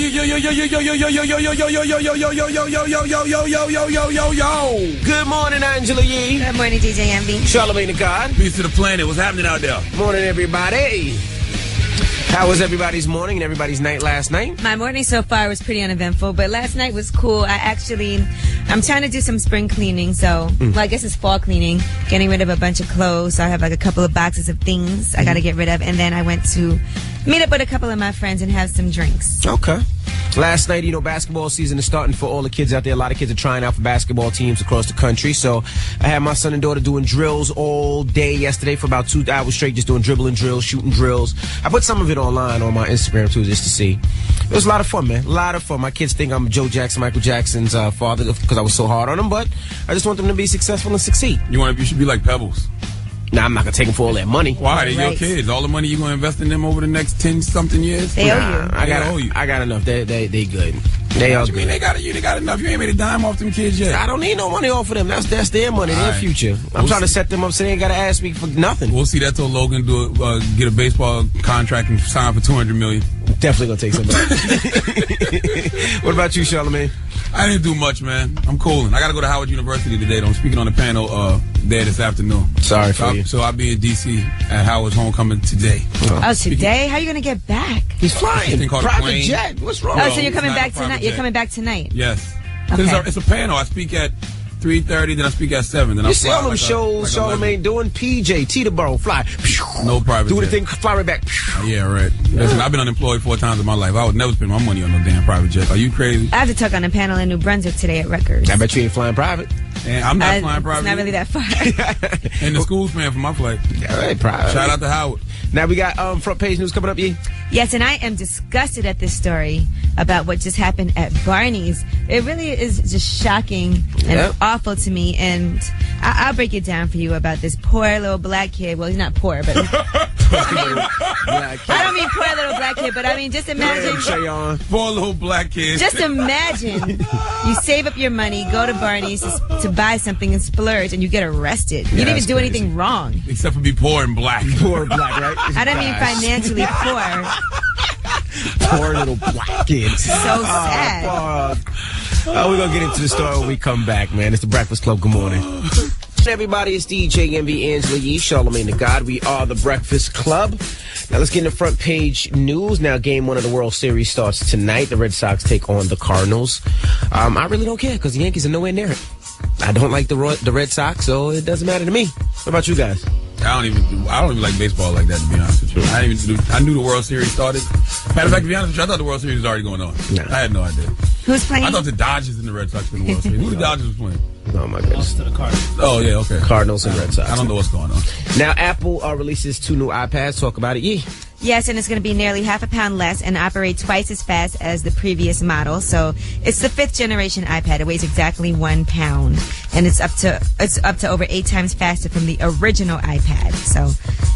Good morning, Angela Yee. Good morning, DJ Envy. Charlemagne the God. Peace to the planet. What's happening out there? Morning, everybody. How was everybody's morning and everybody's night last night? My morning so far was pretty uneventful, but last night was cool. I'm trying to do some spring cleaning, so, well, I guess it's fall cleaning, getting rid of a bunch of clothes. So I have like a couple of boxes of things I got to get rid of, and then I went to meet up with a couple of my friends and have some drinks. Okay. Last night, basketball season is starting for all the kids out there. A lot of kids are trying out for basketball teams across the country. So I had my son and daughter doing drills all day yesterday for about 2 hours straight, just doing dribbling drills, shooting drills. I put some of it online on my Instagram, too, just to see. It was a lot of fun, man. A lot of fun. My kids think I'm Joe Jackson, Michael Jackson's father, because I was so hard on them, but I just want them to be successful and succeed. You should be like Pebbles. Nah, I'm not going to take them for all that money. Why? They're your kids. All the money you're going to invest in them over the next 10-something years? They owe you. I got enough. They good. They all good. They got enough. You ain't made a dime off them kids yet. I don't need no money off of them. That's their money, their future. I'm trying to set them up so they ain't got to ask me for nothing. We'll see that till Logan get a baseball contract and sign for $200 million. Definitely going to take somebody. What about you, Charlemagne? I didn't do much, man. I'm cooling. I got to go to Howard University today. I'm speaking on the panel there this afternoon. Sorry for you. So I'll be in D.C. at Howard's homecoming today. Oh, today? How are you going to get back? He's flying. Private jet. What's wrong? Oh, so you're coming back tonight? You're coming back tonight? Yes. Okay. It's a panel. I speak at 3:30, then I speak at 7. Then you see all them shows Charlemagne doing? PJ, Teterboro, fly. No private do the jet. thing, fly right back. Yeah, right. Listen, I've been unemployed 4 times in my life. I would never spend my money on no damn private jet. Are you crazy? I have to talk on a panel in New Brunswick today at Rutgers. I bet you ain't flying private. And I'm not flying private. It's not really that far. And the school's paying for my flight. Yeah, right, private. Shout out to Howard. Now we got front page news coming up, Yee. Yes, and I am disgusted at this story about what just happened at Barneys. It really is just shocking and awful to me, and I'll break it down for you about this poor little black kid. Well, he's not poor, but I don't mean poor little black kid, but I mean just imagine. Poor little black kid. Just imagine you save up your money, go to Barneys to buy something and splurge, and you get arrested. You didn't even do anything wrong. Except for be poor and black. Poor and black, right? I don't mean financially poor. Poor little black kid. So sad. We're going to get into the story when we come back, man. It's the Breakfast Club. Good morning. Everybody, it's DJ Envy, Angela Yee, Charlemagne the God. We are the Breakfast Club. Now let's get into front page news. Now Game 1 of the World Series starts tonight. The Red Sox take on the Cardinals. I really don't care because the Yankees are nowhere near it. I don't like the Red Sox, so it doesn't matter to me. What about you guys? I don't even like baseball like that, to be honest with you. I knew the World Series started. Matter of fact, to be honest with you, I thought the World Series was already going on. No. I had no idea. Who's playing? I thought the Dodgers and the Red Sox were in the World Series. Who the Dodgers was playing? Oh, my goodness. To the Cardinals. Oh, yeah, okay. Cardinals and Red Sox. I don't know what's going on. Now, Apple releases 2 new iPads. Talk about it, Yee. Yes, and it's going to be nearly half a pound less and operate twice as fast as the previous model. So it's the 5th generation iPad. It weighs exactly 1 pound, and it's up to over 8 times faster from the original iPad. So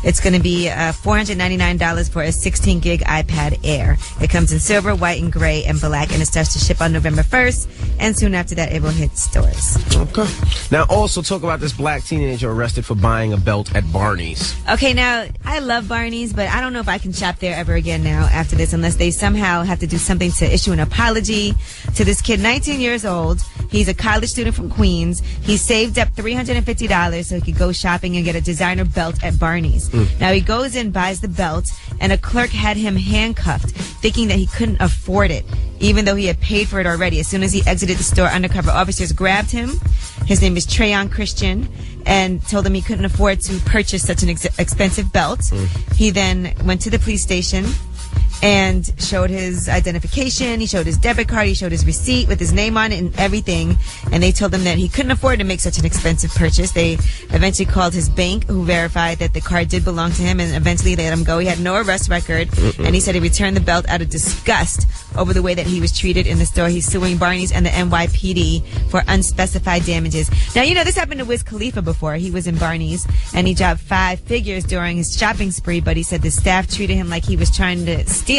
it's going to be $499 for a 16 gig iPad Air. It comes in silver, white, and gray, and black, and it starts to ship on November 1st. And soon after that, it will hit stores. Okay. Now, also talk about this black teenager arrested for buying a belt at Barneys. Okay, now, I love Barneys, but I don't know if I can shop there ever again now after this unless they somehow have to do something to issue an apology to this kid, 19 years old. He's a college student from Queens. He saved up $350 so he could go shopping and get a designer belt at Barneys. Now, he goes in, buys the belt, and a clerk had him handcuffed, thinking that he couldn't afford it, even though he had paid for it already. As soon as he exited the store, undercover officers grabbed him. His name is Trayon Christian, and told him he couldn't afford to purchase such an expensive belt. He then went to the police station and showed his identification. He showed his debit card. He showed his receipt with his name on it and everything. And they told him that he couldn't afford to make such an expensive purchase. They eventually called his bank, who verified that the card did belong to him, and eventually they let him go. He had no arrest record, and he said he returned the belt out of disgust over the way that he was treated in the store. He's suing Barneys and the NYPD for unspecified damages. Now, you know, this happened to Wiz Khalifa before. He was in Barneys, and he dropped 5 figures during his shopping spree, but he said the staff treated him like he was trying to steal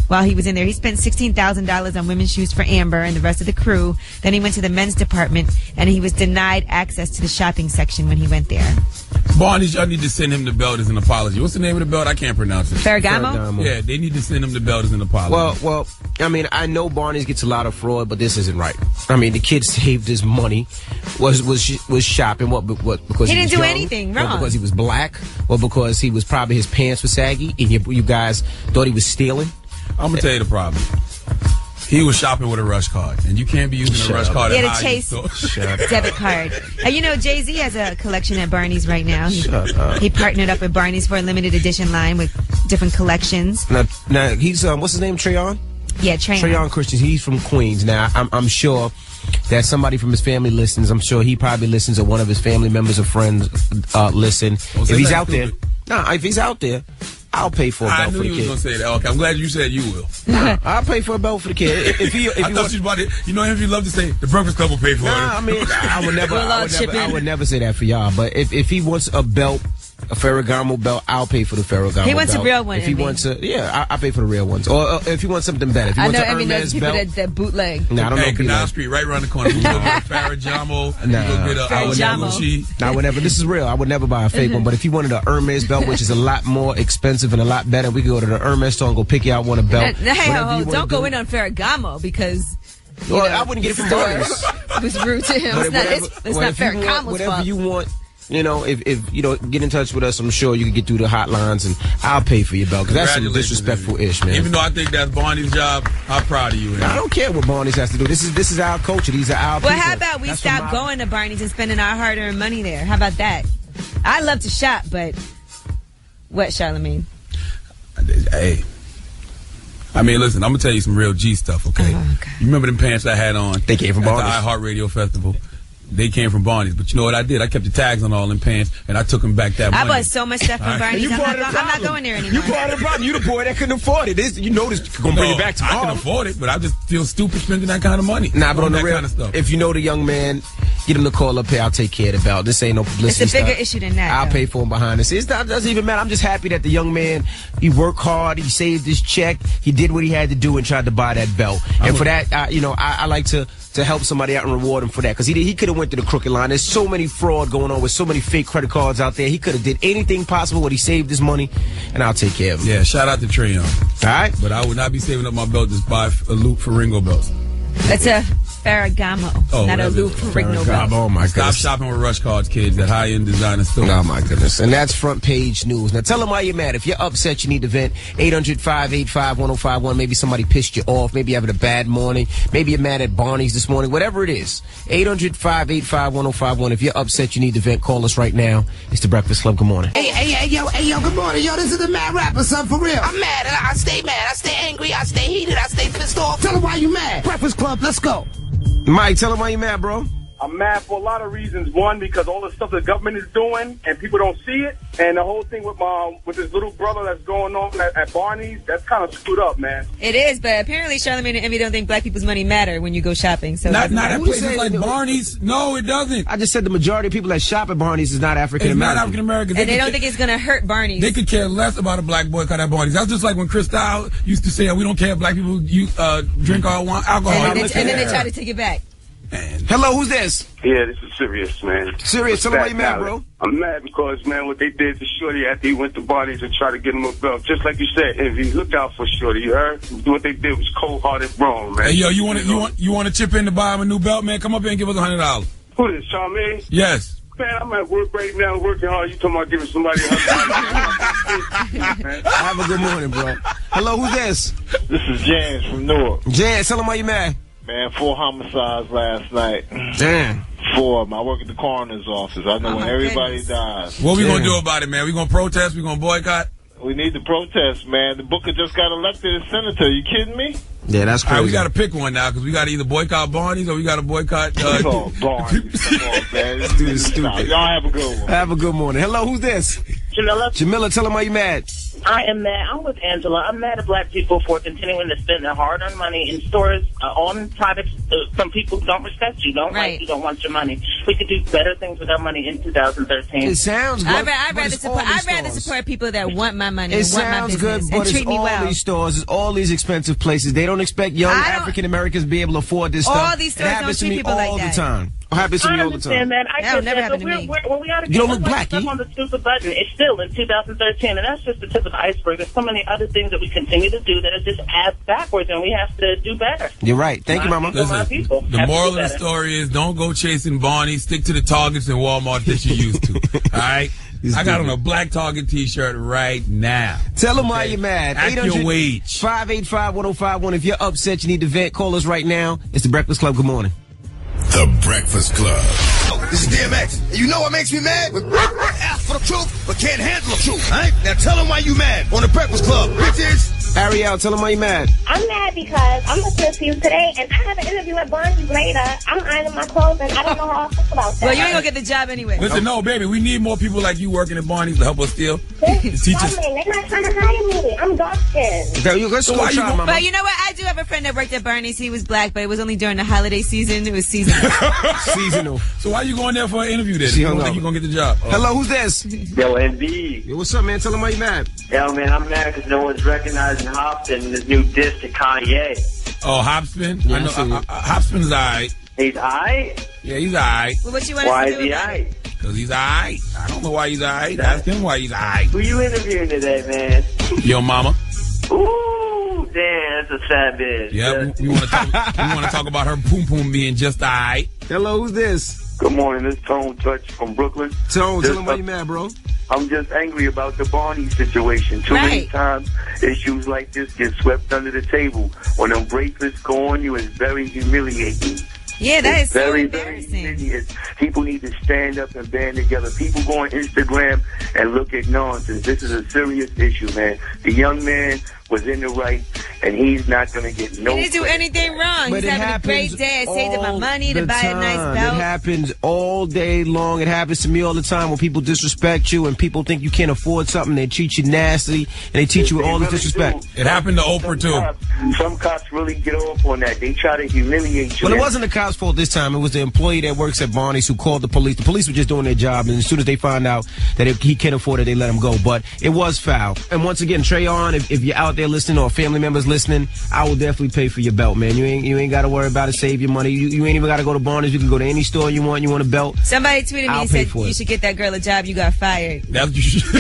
while he was in there. He spent $16,000 on women's shoes for Amber and the rest of the crew. Then he went to the men's department, and he was denied access to the shopping section when he went there. Barneys, y'all need to send him the belt as an apology. What's the name of the belt? I can't pronounce it. Ferragamo? Yeah, they need to send him the belt as an apology. Well, I mean, I know Barneys gets a lot of fraud, but this isn't right. I mean, the kid saved his money, was shopping. What? Because he was didn't do young? anything wrong. Or because he was black, or because he was probably his pants were saggy, and you guys thought he was stealing. I'm gonna tell you the problem. He was shopping with a rush card, and you can't be using a rush card. He had a Chase debit card. You know, Jay-Z has a collection at Barneys right now. He partnered up with Barneys for a limited edition line with different collections. Now he's what's his name? Treyon. Yeah, Treyon Christian. He's from Queens. Now I'm sure that somebody from his family listens. I'm sure he probably listens, or one of his family members or friends listen. If he's out there, if he's out there, I'll pay for a belt for the kid. I knew you was going to say that. Okay, I'm glad you said you will. I'll pay for a belt for the kid. If he I thought you was about to, you know him, you love to say, the Breakfast Club will pay for it. I mean, I would never say that for y'all. But if he wants a belt, a Ferragamo belt, I'll pay for the Ferragamo belt. He wants a real one. If he wants I pay for the real ones. Or if he wants something better. If he wants an Hermes people belt, that bootleg. Nah, I don't know. Canal Street, right around the corner. You go get a Ferragamo. I would never. This is real. I would never buy a fake one. But if he wanted a Hermes belt, which is a lot more expensive and a lot better, we could go to the Hermes store and go pick you out one a belt. Hey, don't go in on Ferragamo because. I wouldn't get it from Barneys. It was rude to him. It's not Ferragamo's whatever fault. you want. You know, if you know, get in touch with us. I'm sure you can get through the hotlines, and I'll pay for your belt, because that's some disrespectful ish, man. Even though I think that's Barney's job, I'm proud of you. Man. I don't care what Barneys has to do. This is our culture. These are our people. Well, how about we stop going to Barneys and spending our hard-earned money there? How about that? I love to shop, but what, Charlamagne? Hey. I mean, listen, I'm going to tell you some real G stuff, okay? Okay. You remember them pants I had on? They came from Barneys. At the iHeartRadio Festival. They came from Barneys. But you know what I did? I kept the tags on all them pants, and I took them back that money. I bought so much stuff from Barneys. I'm not going there anymore. You part of the problem. You the boy that couldn't afford it. You know this going to bring it back tomorrow. I can afford it, but I just feel stupid spending that kind of money. Nah, but on the real, kind of stuff. If you know the young man, get him to call up here. I'll take care of the belt. This ain't no publicity. It's a bigger issue than that. I'll pay for him behind the scenes. It doesn't even matter. I'm just happy that the young man, he worked hard. He saved his check. He did what he had to do and tried to buy that belt. And for that, I like to help somebody out and reward him for that, because he could have went to the crooked line. There's so many fraud going on with so many fake credit cards out there. He could have did anything possible, but he saved his money, and I'll take care of him. Yeah, shout out to Treyon. All right, but I would not be saving up my belt to buy a Loop Ferrigno belt. That's a Ferragamo, not a Lou Ferrigno belt. Oh my goodness! Stop shopping with rush cards, kids. That high-end designer store. Oh my goodness! And that's front page news. Now tell them why you're mad. If you're upset, you need to vent. 800-585-1051. Maybe somebody pissed you off. Maybe you're having a bad morning. Maybe you're mad at Barneys this morning. Whatever it is. 800-585-1051. If you're upset, you need to vent. Call us right now. It's the Breakfast Club. Good morning. Hey, yo, good morning, yo. This is the Mad Rapper, son, for real. I'm mad. I stay mad. I stay angry. I stay heated. I stay pissed off. Tell them why you mad. Breakfast Club, let's go. Mike, tell him why you mad, bro. I'm mad for a lot of reasons. One, because all the stuff the government is doing and people don't see it, and the whole thing with this little brother that's going on at Barneys, that's kind of screwed up, man. It is, but apparently Charlamagne and Envy don't think black people's money matter when you go shopping. So not at places like Barneys. No, it doesn't. I just said the majority of people that shop at Barneys is not African American. It's not African American, and they don't think it's going to hurt Barneys. They could care less about a black boycott at Barneys. That's just like when Cristal used to say, "We don't care if black people drink alcohol." And then they try to take it back. Hello, who's this? Yeah, this is Sirius, man. Sirius, tell me why you mad, bro. I'm mad because, man, what they did to Shorty after he went to Barneys and tried to get him a belt. Just like you said, Envy, look out for Shorty, you heard? What they did was cold-hearted wrong, man. Hey, yo, you want to chip in to buy him a new belt, man? Come up here and give us $100. Who is this, Charlamagne? Yes. Man, I'm at work right now, working hard. You talking about giving somebody $100? Have a good morning, bro. Hello, who's this? This is James from Newark. James, tell him why you mad. Man, 4 homicides last night. Damn. 4 of them. I work at the coroner's office. I know when everybody dies. What we going to do about it, man? We going to protest? We going to boycott? We need to protest, man. The Booker just got elected as senator. You kidding me? Yeah, that's crazy. All right, we got to pick one now, because we got to either boycott Barneys or we got to boycott... Barneys. Come on, man. This dude is stupid. Y'all have a good one. Have a good morning. Hello, who's this? Jamila, tell him why you mad. I am mad. I'm with Angela. I'm mad at black people for continuing to spend their hard-earned money in stores, on products from people who don't respect you, don't like you, don't want your money. We could do better things with our money in 2013. It sounds good. I'd rather support people that want my money and want my business and treat me well. It's all these stores, it's all these expensive places. They don't expect young African Americans to be able to afford this stuff. All these stores don't treat people like that. All the time. What happens to me all the time? That. That'll never happen to me. When we gotta You don't look black, stuff on the stupid button. It's still in 2013, and that's just the tip of the iceberg. There's so many other things that we continue to do that are just ass backwards, and we have to do better. You're right. Thank you, Mama. Listen, the moral of the story is don't go chasing Barneys. Stick to the Targets and Walmart that you used to. All right? I got on a black Target T-shirt right now. Tell them why you're mad. Act your wage. 585-1051. If you're upset, you need to vent. Call us right now. It's The Breakfast Club. Good morning. The Breakfast Club. This is DMX. And you know what makes me mad? When ask for the truth, but can't handle the truth. All right? Now tell them why you mad on The Breakfast Club. Bitches. Ariel, tell them why you mad. I'm mad because I'm listening to you today, and I have an interview at Barneys later. I'm ironing my clothes, and I don't know how I feel about that. Well, you ain't gonna get the job anyway. Listen, no, baby, we need more people like you working at Barneys to help us steal. Teach us. They're not trying to hire me. I'm dark-skinned. Okay, you Mama. But you know what? I do have a friend that worked at Barneys. He was black, but it was only during the holiday season. It was seasonal. Seasonal. So why you going there for an interview then? You don't think you're going to get the job? Hello, who's this? Yo, NB. Yo, what's up, man? Tell them why you mad. Yo, man, I'm mad because no one's recognizing Hopsin in this new diss to Kanye. Oh, Hopspin? Yeah, I know. Hopspin's all right. He's alright? Yeah, he's all right. Well, what you want Why to is do he about alright? Because he's all right. I don't know why he's all right. Ask him why he's all right. Who you interviewing today, man? Yo, mama. Ooh, damn, that's a fat bitch. Yeah, we want to talk about her poom poom being just all right. Hello, who's this? Good morning, this is Tone Touch from Brooklyn. Tone, tell them why you mad, bro. I'm just angry about the Barney situation. Too many times issues like this get swept under the table. When them bracelets go on you, it's very humiliating. Yeah, that is so very embarrassing. People need to stand up and band together. People go on Instagram and look at nonsense. This is a serious issue, man. The young man was in the right, and he's not going to get no. He didn't do anything wrong. But He's having a great day. I saved up my money to buy a nice belt. It happens all day long. It happens to me all the time when people disrespect you and people think you can't afford something. They treat you nasty and they treat you with all this disrespect. It happened to Oprah too. Some cops really get off on that. They try to humiliate you. Well, it wasn't the cops' fault this time. It was the employee that works at Barneys who called the police. The police were just doing their job, and as soon as they found out that he can't afford it, they let him go. But it was foul. And once again, Trayon, if you're out there listening or family members listening, I will definitely pay for your belt, man. You ain't got to worry about it. Save your money. You ain't even got to go to Barneys. You can go to any store you want. You want a belt? Somebody tweeted me and said you should get that girl a job. You got fired. That's what you should.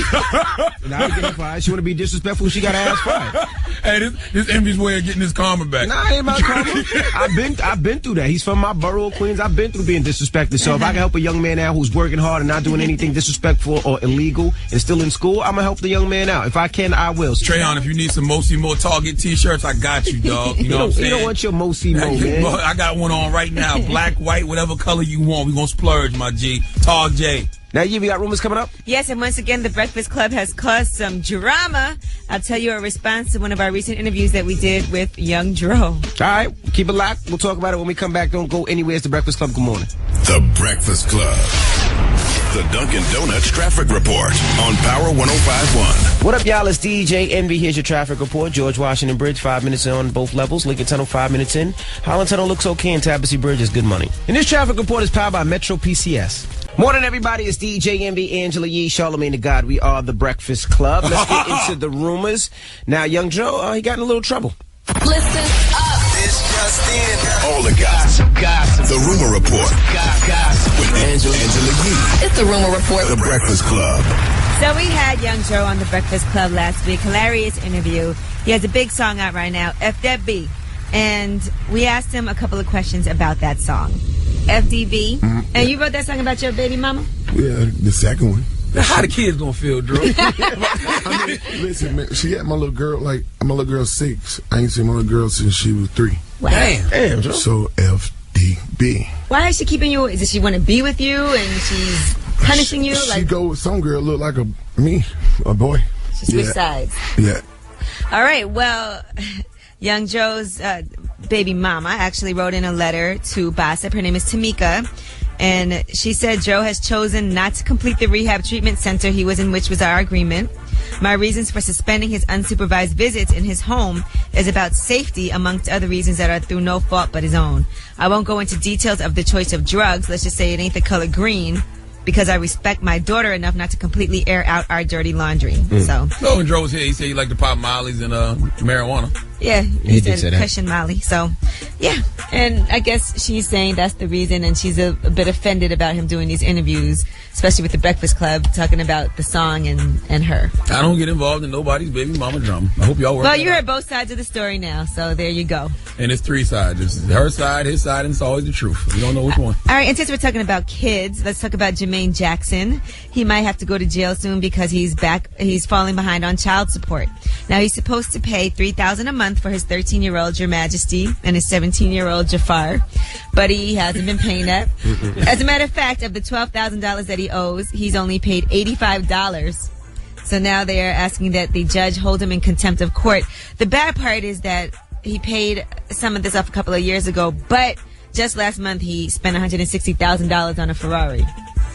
Now I get fired. She want to be disrespectful. She got to ask fired. Hey, this Envy's way of getting his karma back. Nah, I ain't about karma. I've been through that. He's from my borough of Queens. I've been through being disrespected. So if I can help a young man out who's working hard and not doing anything disrespectful or illegal and still in school, I'm gonna help the young man out. If I can, I will. Trayon, if you need some Mosi Mo Target T-shirts, I got you, dog. You know what I'm saying? You don't want your Mosi Mo, man. I got one on right now. Black, white, whatever color you want. We gonna splurge, my G. Tog J. Now, we got rumors coming up? Yes, and once again, the Breakfast Club has caused some drama. I'll tell you a response to one of our recent interviews that we did with Young Dro. All right, keep it locked. We'll talk about it when we come back. Don't go anywhere. It's the Breakfast Club. Good morning. The Breakfast Club. The Dunkin' Donuts Traffic Report on Power 105.1. What up, y'all? It's DJ Envy. Here's your traffic report. George Washington Bridge, 5 minutes in on both levels. Lincoln Tunnel, 5 minutes in. Holland Tunnel looks okay, and Tabassy Bridge is good money. And this traffic report is powered by Metro PCS. Morning, everybody. It's DJ Envy, Angela Yee, Charlamagne the God. We are the Breakfast Club. Let's get into the rumors. Now, Young Joe, he got in a little trouble. Listen up. This just in. All the gossip. The Rumor Report. Gossip. With Angela Yee. It's the Rumor Report. The Breakfast Club. So we had Young Joe on the Breakfast Club last week. Hilarious interview. He has a big song out right now, FDB. And we asked him a couple of questions about that song. FDB. Mm-hmm. And you wrote that song about your baby mama? Yeah, the second one. How the kids gonna feel, Drew? I mean, listen, man, she had my little girl, my little girl 6. I ain't seen my little girl since she was 3. Wow. Damn, Drew. So FDB. Why is she keeping you? Does she want to be with you and she's punishing you? She go with some girl look like a boy. She switched sides. Yeah. All right, well, Young Joe's baby mama actually wrote in a letter to Bossip. Her name is Tamika. And she said Joe has chosen not to complete the rehab treatment center he was in, which was our agreement. My reasons for suspending his unsupervised visits in his home is about safety, amongst other reasons that are through no fault but his own. I won't go into details of the choice of drugs. Let's just say it ain't the color green. because I respect my daughter enough not to completely air out our dirty laundry. So. No, when Dro was here, he said he liked to pop mollies and marijuana. Yeah, he did say that. Kush and Molly. So, yeah. And I guess she's saying that's the reason, and she's a bit offended about him doing these interviews, especially with the Breakfast Club, talking about the song and her. I don't get involved in nobody's baby mama drama. I hope y'all work. Well, you heard both sides of the story now, so there you go. And it's three sides. It's her side, his side, and it's always the truth. You don't know which one. All right, and since we're talking about kids, let's talk about Jermaine Jackson. He might have to go to jail soon because he's falling behind on child support. Now, he's supposed to pay $3,000 a month for his 13-year-old Your Majesty and his 17-year-old Jafar, but he hasn't been paying that. As a matter of fact, of the $12,000 that he owes, he's only paid $85. So now they are asking that the judge hold him in contempt of court. The bad part is that he paid some of this off a couple of years ago, but just last month he spent $160,000 on a Ferrari.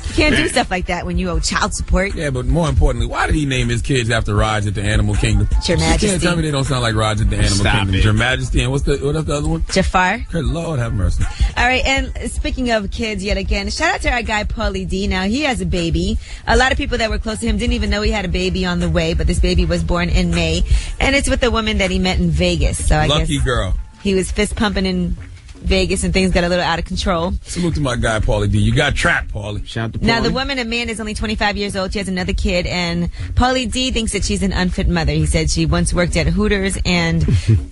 You can't do stuff like that when you owe child support. Yeah, but more importantly, why did he name his kids after rides at the Animal Kingdom? Your Majesty. You can't tell me they don't sound like rides at the Animal Kingdom. Your Majesty, and what's the other one? Jafar. Good Lord have mercy. All right, and speaking of kids yet again, shout out to our guy Paulie D. Now, he has a baby. A lot of people that were close to him didn't even know he had a baby on the way, but this baby was born in May, and it's with a woman that he met in Vegas. So I Lucky guess girl. He was fist pumping in Vegas and things got a little out of control. Salute to my guy, Paulie D. You got trapped, Paulie. Shout out to Paulie. Now, the woman, Amanda, is only 25 years old. She has another kid, and Paulie D thinks that she's an unfit mother. He said she once worked at Hooters, and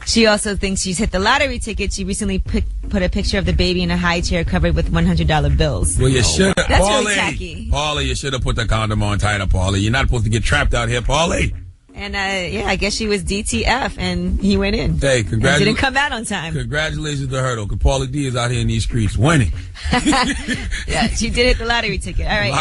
she also thinks she's hit the lottery ticket. She recently put a picture of the baby in a high chair covered with $100 bills. Well, you should have. That's Paulie, really tacky. Paulie, you should have put the condom on tighter, Paulie. You're not supposed to get trapped out here, Paulie. And, I guess she was DTF, and he went in. Hey, congratulations. Didn't come out on time. Congratulations to her, though, because Paulie D is out here in these streets winning. Yeah, she did hit the lottery ticket. All right.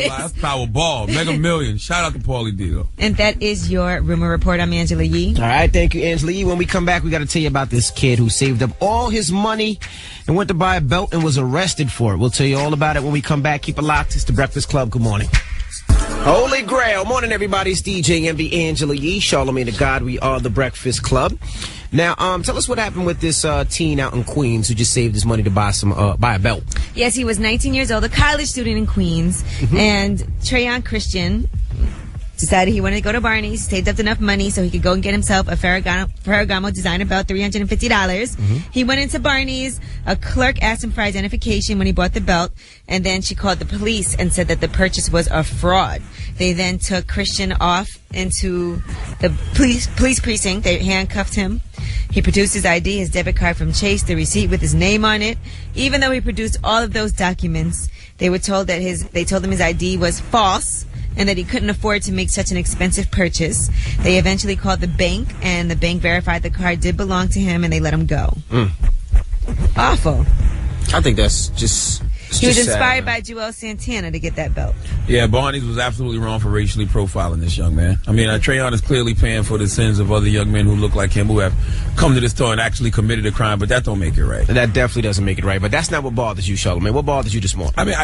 That's Powerball. Mega Million. Shout out to Paulie D, though. And that is your Rumor Report. I'm Angela Yee. All right, thank you, Angela Yee. When we come back, we got to tell you about this kid who saved up all his money and went to buy a belt and was arrested for it. We'll tell you all about it when we come back. Keep it locked. It's the Breakfast Club. Good morning. Holy Grail. Morning, everybody. It's DJ MB Angela Yee, Charlamagne the God. We are the Breakfast Club. Now, tell us what happened with this teen out in Queens who just saved his money to buy a belt. Yes, he was 19 years old, a college student in Queens, and Trayon Christian decided he wanted to go to Barneys, saved up enough money so he could go and get himself a Ferragamo designer belt, $350. He went into Barneys. A clerk asked him for identification when he bought the belt, and then she called the police and said that the purchase was a fraud. They then took Christian off into the police precinct. They handcuffed him. He produced his ID, his debit card from Chase, the receipt with his name on it. Even though he produced all of those documents, they were told that they told him his ID was false and that he couldn't afford to make such an expensive purchase. They eventually called the bank, and the bank verified the card did belong to him, and they let him go. Awful. I think that's just... He was inspired by Joel Santana to get that belt. Yeah, Barneys was absolutely wrong for racially profiling this young man. I mean, Trayon is clearly paying for the sins of other young men who look like him who have come to the store and actually committed a crime, but that don't make it right. That definitely doesn't make it right, but that's not what bothers you, Charlamagne. What bothers you this morning? I mean,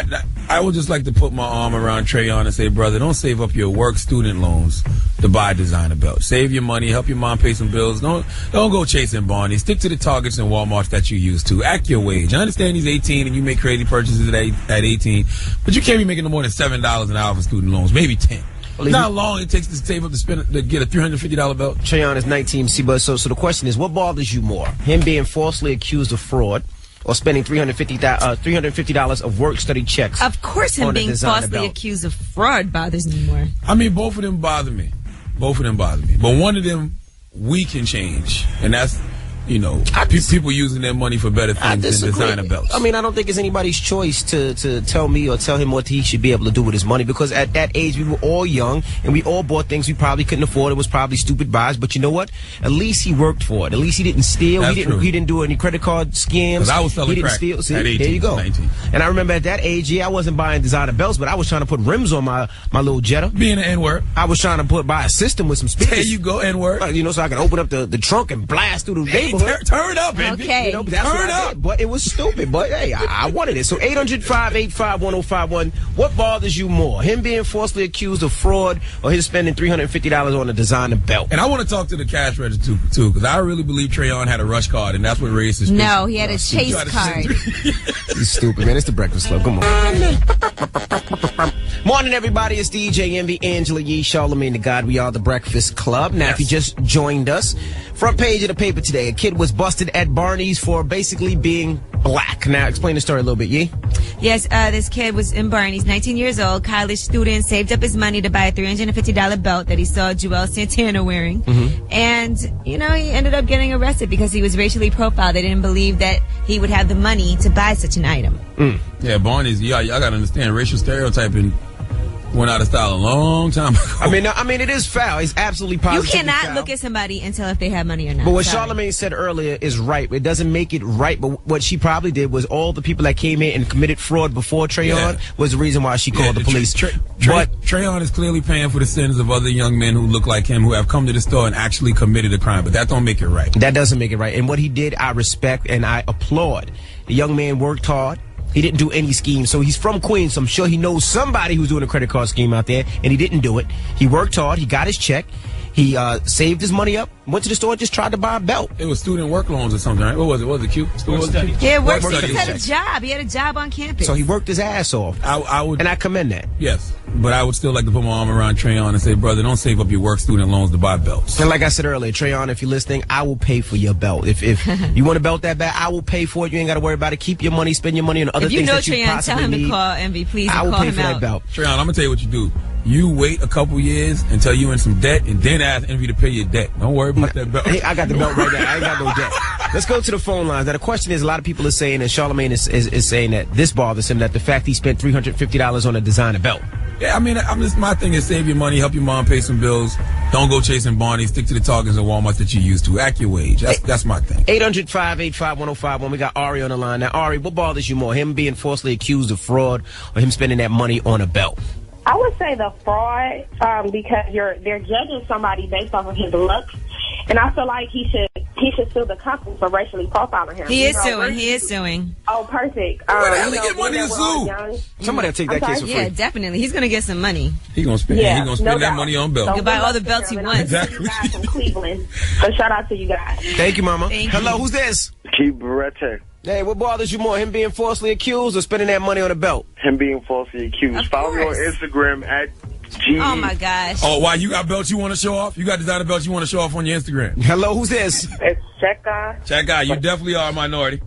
I would just like to put my arm around Trayon and say, brother, don't save up your work student loans to buy a designer belt. Save your money, help your mom pay some bills. Don't go chasing Barneys. Stick to the Targets and Walmarts that you used to. Act your wage. I understand he's 18 and you make crazy purchases at 18, but you can't be making no more than $7 an hour for student loans, maybe 10. Well, not how long it takes to save up to get a $350 belt. Trayon is 19, so the question is, what bothers you more? Him being falsely accused of fraud, or spending $350 of work study checks? Of course, him being falsely accused of fraud bothers me more. I mean, both of them bother me. But one of them we can change, and that's, people using their money for better things than designer belts. I mean, I don't think it's anybody's choice to tell me or tell him what he should be able to do with his money, because at that age we were all young and we all bought things we probably couldn't afford. It was probably stupid buys, but you know what? At least he worked for it. At least he didn't steal. That's He didn't do any credit card scams. I was selling crack steal. See, at 18, there you go. 19. And I remember at that age, I wasn't buying designer belts, but I was trying to put rims on my little Jetta. Being an N-word. I was trying to buy a system with some speakers. There you go, N-word. So I can open up the trunk and blast through the neighborhood. neighborhood. Turn up, baby. Okay. You know, that's Turn what I up. did. But it was stupid. But hey, I wanted it. So 800-585-1051. What bothers you more? Him being falsely accused of fraud or his spending $350 on a designer belt? And I want to talk to the cash register too, because I really believe Trayon had a rush card, and that's what raised his. No, he had a chase card. He's stupid, man. It's the Breakfast Club. Come on. Morning, everybody. It's DJ Envy, Angela Yee, Charlamagne the God. We are the Breakfast Club. Now, if you just joined us, front page of the paper today, a kid was busted at Barneys for basically being black. Now, explain the story a little bit, Yee. Yes, this kid was in Barneys, 19 years old, college student, saved up his money to buy a $350 belt that he saw Joel Santana wearing. And, you know, he ended up getting arrested because he was racially profiled. They didn't believe that he would have the money to buy such an item. Yeah, Barneys, y'all got to understand, racial stereotyping went out of style a long time ago. I mean, it is foul. It's absolutely positive. You cannot look at somebody and tell if they have money or not. But what Sorry. Charlamagne said earlier is right. It doesn't make it right, but what she probably did was all the people that came in and committed fraud before Trayon was the reason why she called the police. But Trayon is clearly paying for the sins of other young men who look like him, who have come to the store and actually committed a crime. But that don't make it right. That doesn't make it right. And what he did, I respect and I applaud. The young man worked hard. He didn't do any scheme. So he's from Queens, so I'm sure he knows somebody who's doing a credit card scheme out there, and he didn't do it. He worked hard. He got his check. He saved his money up, went to the store, just tried to buy a belt. It was student work loans or something, right? What was it? What was it, Q? Yeah, work studies. He had a job. He had a job on campus. So he worked his ass off. I would, and I commend that. Yes, but I would still like to put my arm around Trayon and say, brother, don't save up your work student loans to buy belts. And like I said earlier, Trayon, if you're listening, I will pay for your belt. If you want a belt that bad, I will pay for it. You ain't got to worry about it. Keep your money, spend your money on other things that you Trayon, possibly tell him need. to call Envy, please. I will call pay him for out. that belt. Trayon, I'm going to tell you what you do. You wait a couple years until you're in some debt and then ask Envy to pay your debt. Don't worry about that belt. Hey, I got the belt right now. I ain't got no debt. Let's go to the phone lines. Now, the question is, a lot of people are saying, and Charlamagne is saying that this bothers him, that the fact he spent $350 on a designer belt. Yeah, I mean, my thing is save your money, help your mom pay some bills. Don't go chasing Barneys. Stick to the Targets and Walmarts that you used to. Act your wage. That's my thing. 800-585-1051. We got Ari on the line. Now, Ari, what bothers you more, him being falsely accused of fraud or him spending that money on a belt? I would say the fraud, because they're judging somebody based off of his looks, and I feel like he should sue the company for racially profiling him. He is suing. Oh, perfect. How they get money to sue? Somebody will take that case for free. Yeah, definitely. He's going to get some money. He's going to spend. Yeah, He going to spend no that doubt. money on belts. He can buy all the belts he wants. Exactly. Guys from Cleveland. So shout out to you guys. Thank you, Mama. Thank Hello, you. who's this? Keep Beretta. Hey, what bothers you more, him being falsely accused or spending that money on a belt? Him being falsely accused. Of Follow me on course. Instagram at G. Oh, my gosh. Oh, why? You got belts you want to show off? You got designer belts you want to show off on your Instagram? Hello, who's this? It's Cheka. Chat guy, you definitely are a minority.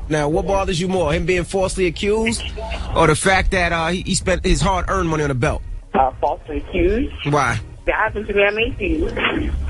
Now, what bothers you more, him being falsely accused or the fact that he spent his hard-earned money on a belt? Falsely accused. Why? That happened to me at Macy's.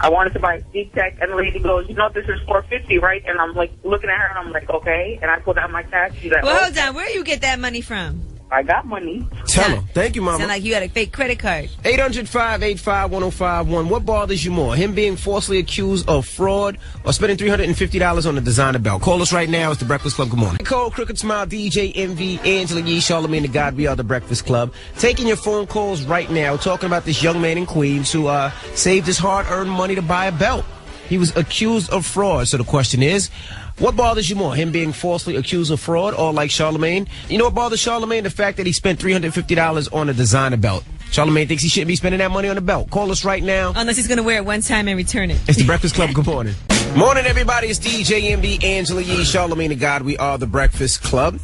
I wanted to buy a Deep Tech, and the lady goes, this is $450, right? And I'm like looking at her, and I'm like, okay. And I pulled out my cash. She's like, Well, hold on. Where you get that money from? I got money. Tell him. Thank you, Mama. Sound like you got a fake credit card. 800-585-1051. What bothers you more, him being falsely accused of fraud or spending $350 on a designer belt? Call us right now. It's the Breakfast Club. Good morning. Nicole, Crooked Smile, DJ Envy, Angela Yee, Charlamagne the God. We are the Breakfast Club. Taking your phone calls right now, talking about this young man in Queens who saved his hard-earned money to buy a belt. He was accused of fraud. So the question is, what bothers you more, him being falsely accused of fraud or like Charlamagne? You know what bothers Charlamagne? The fact that he spent $350 on a designer belt. Charlamagne thinks he shouldn't be spending that money on a belt. Call us right now. Unless he's going to wear it one time and return it. It's the Breakfast Club. Good morning. Morning, everybody. It's DJ MB, Angela Yee, Charlamagne the God. We are the Breakfast Club.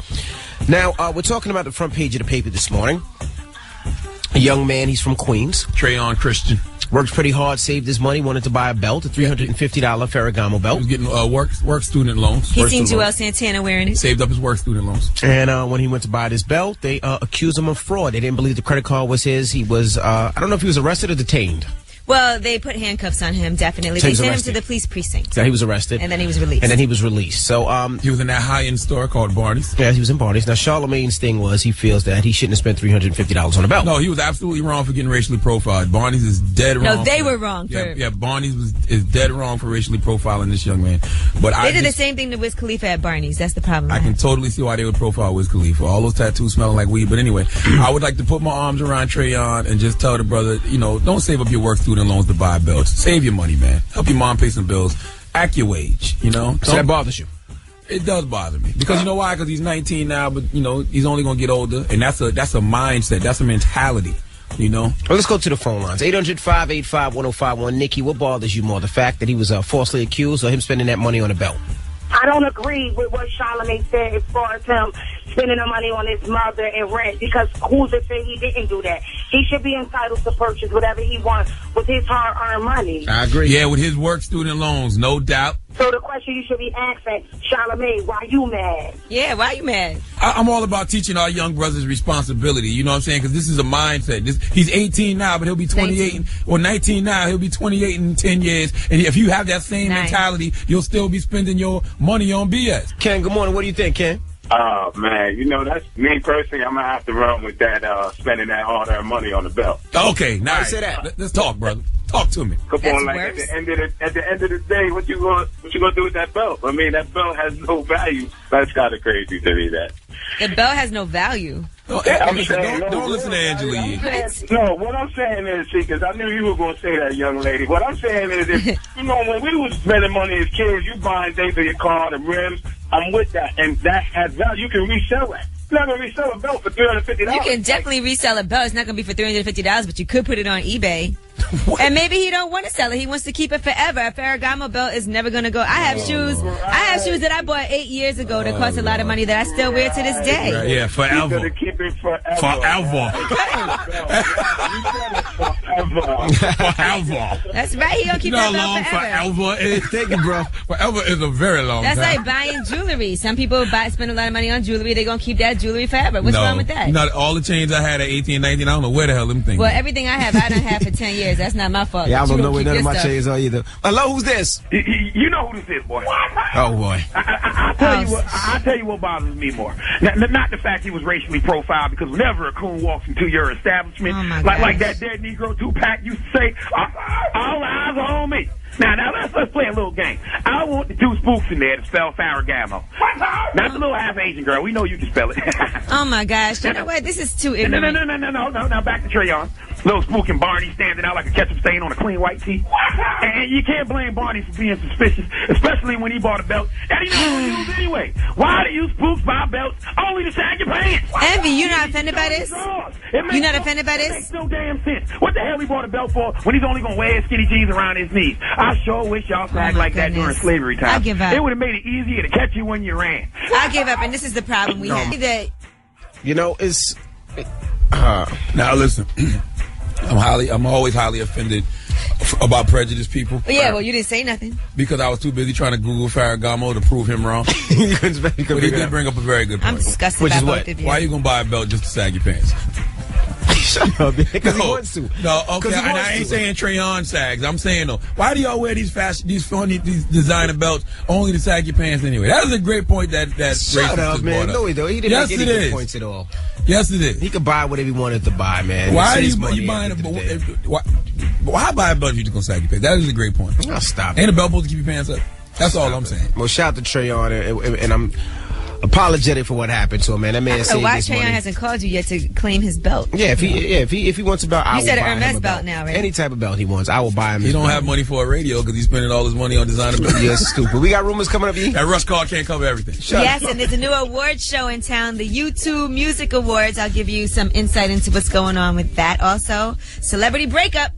Now, we're talking about the front page of the paper this morning. A young man, he's from Queens. Trayon Christian. Worked pretty hard, saved his money, wanted to buy a belt, a $350 Ferragamo belt. He was getting work student loans. He seen Joel Santana wearing it. Saved up his work student loans. And when he went to buy this belt, they accused him of fraud. They didn't believe the credit card was his. He was, I don't know if he was arrested or detained. Well, they put handcuffs on him, definitely. So They he was sent him arrested. to the police precinct. So he was arrested. And then he was released. So he was in that high-end store called Barneys. Yeah, he was in Barneys. Now, Charlamagne's thing was he feels that he shouldn't have spent $350 on a belt. No, he was absolutely wrong for getting racially profiled. Barneys is dead wrong. No, they were wrong. Yeah, Barneys is dead wrong for racially profiling this young man. But They did the same thing to Wiz Khalifa at Barneys. That's the problem. I can totally see why they would profile Wiz Khalifa. All those tattoos smelling like weed. But anyway, I would like to put my arms around Trayon and just tell the brother, don't save up your work student loans to buy belts. Save your money, man. Help your mom pay some bills. AccuWage, you know? So that bothers you? It does bother me. Because you know why? Because he's 19 now, but, you know, he's only going to get older. And that's a mindset. That's a mentality, you know? Well, let's go to the phone lines. 800-585-1051. Nikki, what bothers you more? The fact that he was falsely accused or him spending that money on a belt? I don't agree with what Charlamagne said as far as him spending the money on his mother and rent, because who's to say he didn't do that? He should be entitled to purchase whatever he wants with his hard-earned money. I agree. Yeah, with his work student loans, no doubt. So the question you should be asking, Charlamagne, why you mad? Yeah, why you mad? I'm all about teaching our young brothers responsibility, you know what I'm saying? Because this is a mindset. He's 18 now, but he'll be 28, or 19 now, he'll be 28 in 10 years. And if you have that same mentality, you'll still be spending your money on BS. Ken, good morning. What do you think, Ken? Oh, man, you know, that's me personally. I'm going to have to run with that, spending that hard-earned money on the belt. Okay, nice. Say that. Let's talk, brother. Talk to me. Come on, like at the end of the day, what you gonna do with that belt? I mean, that belt has no value. That's kind of crazy to me. That the belt has no value. Don't listen to Angela Yee. No, what I'm saying is, see, because I knew you were going to say that, young lady. What I'm saying is, if, you know, when we was spending money as kids, you buying things for your car, the rims, I'm with that, and that has value. You can resell it. You're not going to resell a belt for $350. You can definitely resell a belt. It's not going to be for $350, but you could put it on eBay. And maybe he don't want to sell it. He wants to keep it forever. A Ferragamo belt is never going to go. I have shoes that I bought 8 years ago that cost a lot of money that I still wear to this day. Right, yeah, forever. You're keep it forever. Forever. That's right. He don't keep that belt forever is. Thank you, bro. Forever is a very long time. That's like buying jewelry. Some people spend a lot of money on jewelry. They're going to keep that jewelry forever. What's wrong with that? Not all the chains I had at 18 and 19, I don't know where the hell them things Well, everything I have, I done had for 10 years. That's not my fault. Yeah, I don't know where none of my chains are either. Hello, who's this? You know who this is, boy. Oh, boy. I'll tell you what bothers me more. Not the fact he was racially profiled, because whenever a coon walks into your establishment, like that dead Negro Tupac used to say, all eyes are on me. Now let's play a little game. I want the two spooks in there to spell Ferragamo. Not the little half Asian girl. We know you can spell it. Oh my gosh! You know what? This is too ignorant. No. Now back to Trayon. Little spook and Barney standing out like a ketchup stain on a clean white tee. And you can't blame Barney for being suspicious, especially when he bought a belt that he never used anyway. Why do you spooks buy belts only to sag your pants? Envy, you not offended by this? You not offended by this? It makes no damn sense. What the hell he bought a belt for when he's only gonna wear his skinny jeans around his knees? I sure wish y'all sagged like that during slavery time. I give up. It would have made it easier to catch you when you ran. I give up, and this is the problem we have. You know, it's... Now listen, I'm always highly offended about prejudiced people. Yeah, well, you didn't say nothing. Because I was too busy trying to Google Farragamo to prove him wrong. But he did bring up a very good point. I'm disgusted by both of you. Why are you going to buy a belt just to sag your pants? Shut up, because he wants to. No, okay, and I ain't saying Trayon sags. I'm saying, though, why do y'all wear these designer belts only to sag your pants anyway? That is a great point that Shut up, man. No, he don't. He didn't make any good points at all. Yes, it is. He could buy whatever he wanted to buy, man. Why are you buying a belt? Why buy a belt if you're just going to sag your pants? That is a great point. Oh, stop. Ain't a belt supposed to keep your pants up? That's all I'm saying. Well, shout out to Trayon, and I'm apologetic for what happened to him, man. That man saved why his Trayon money. hasn't called you yet to claim his belt? Yeah, if he wants a belt, I will buy him a belt. You said an Hermes belt now, right? Any type of belt he wants, I will buy him. He don't have money for a radio because he's spending all his money on designer belts. Yeah, stupid. We got rumors coming up. That rush card can't cover everything. Yes, and there's a new award show in town, the YouTube Music Awards. I'll give you some insight into what's going on with that. Also, celebrity breakup.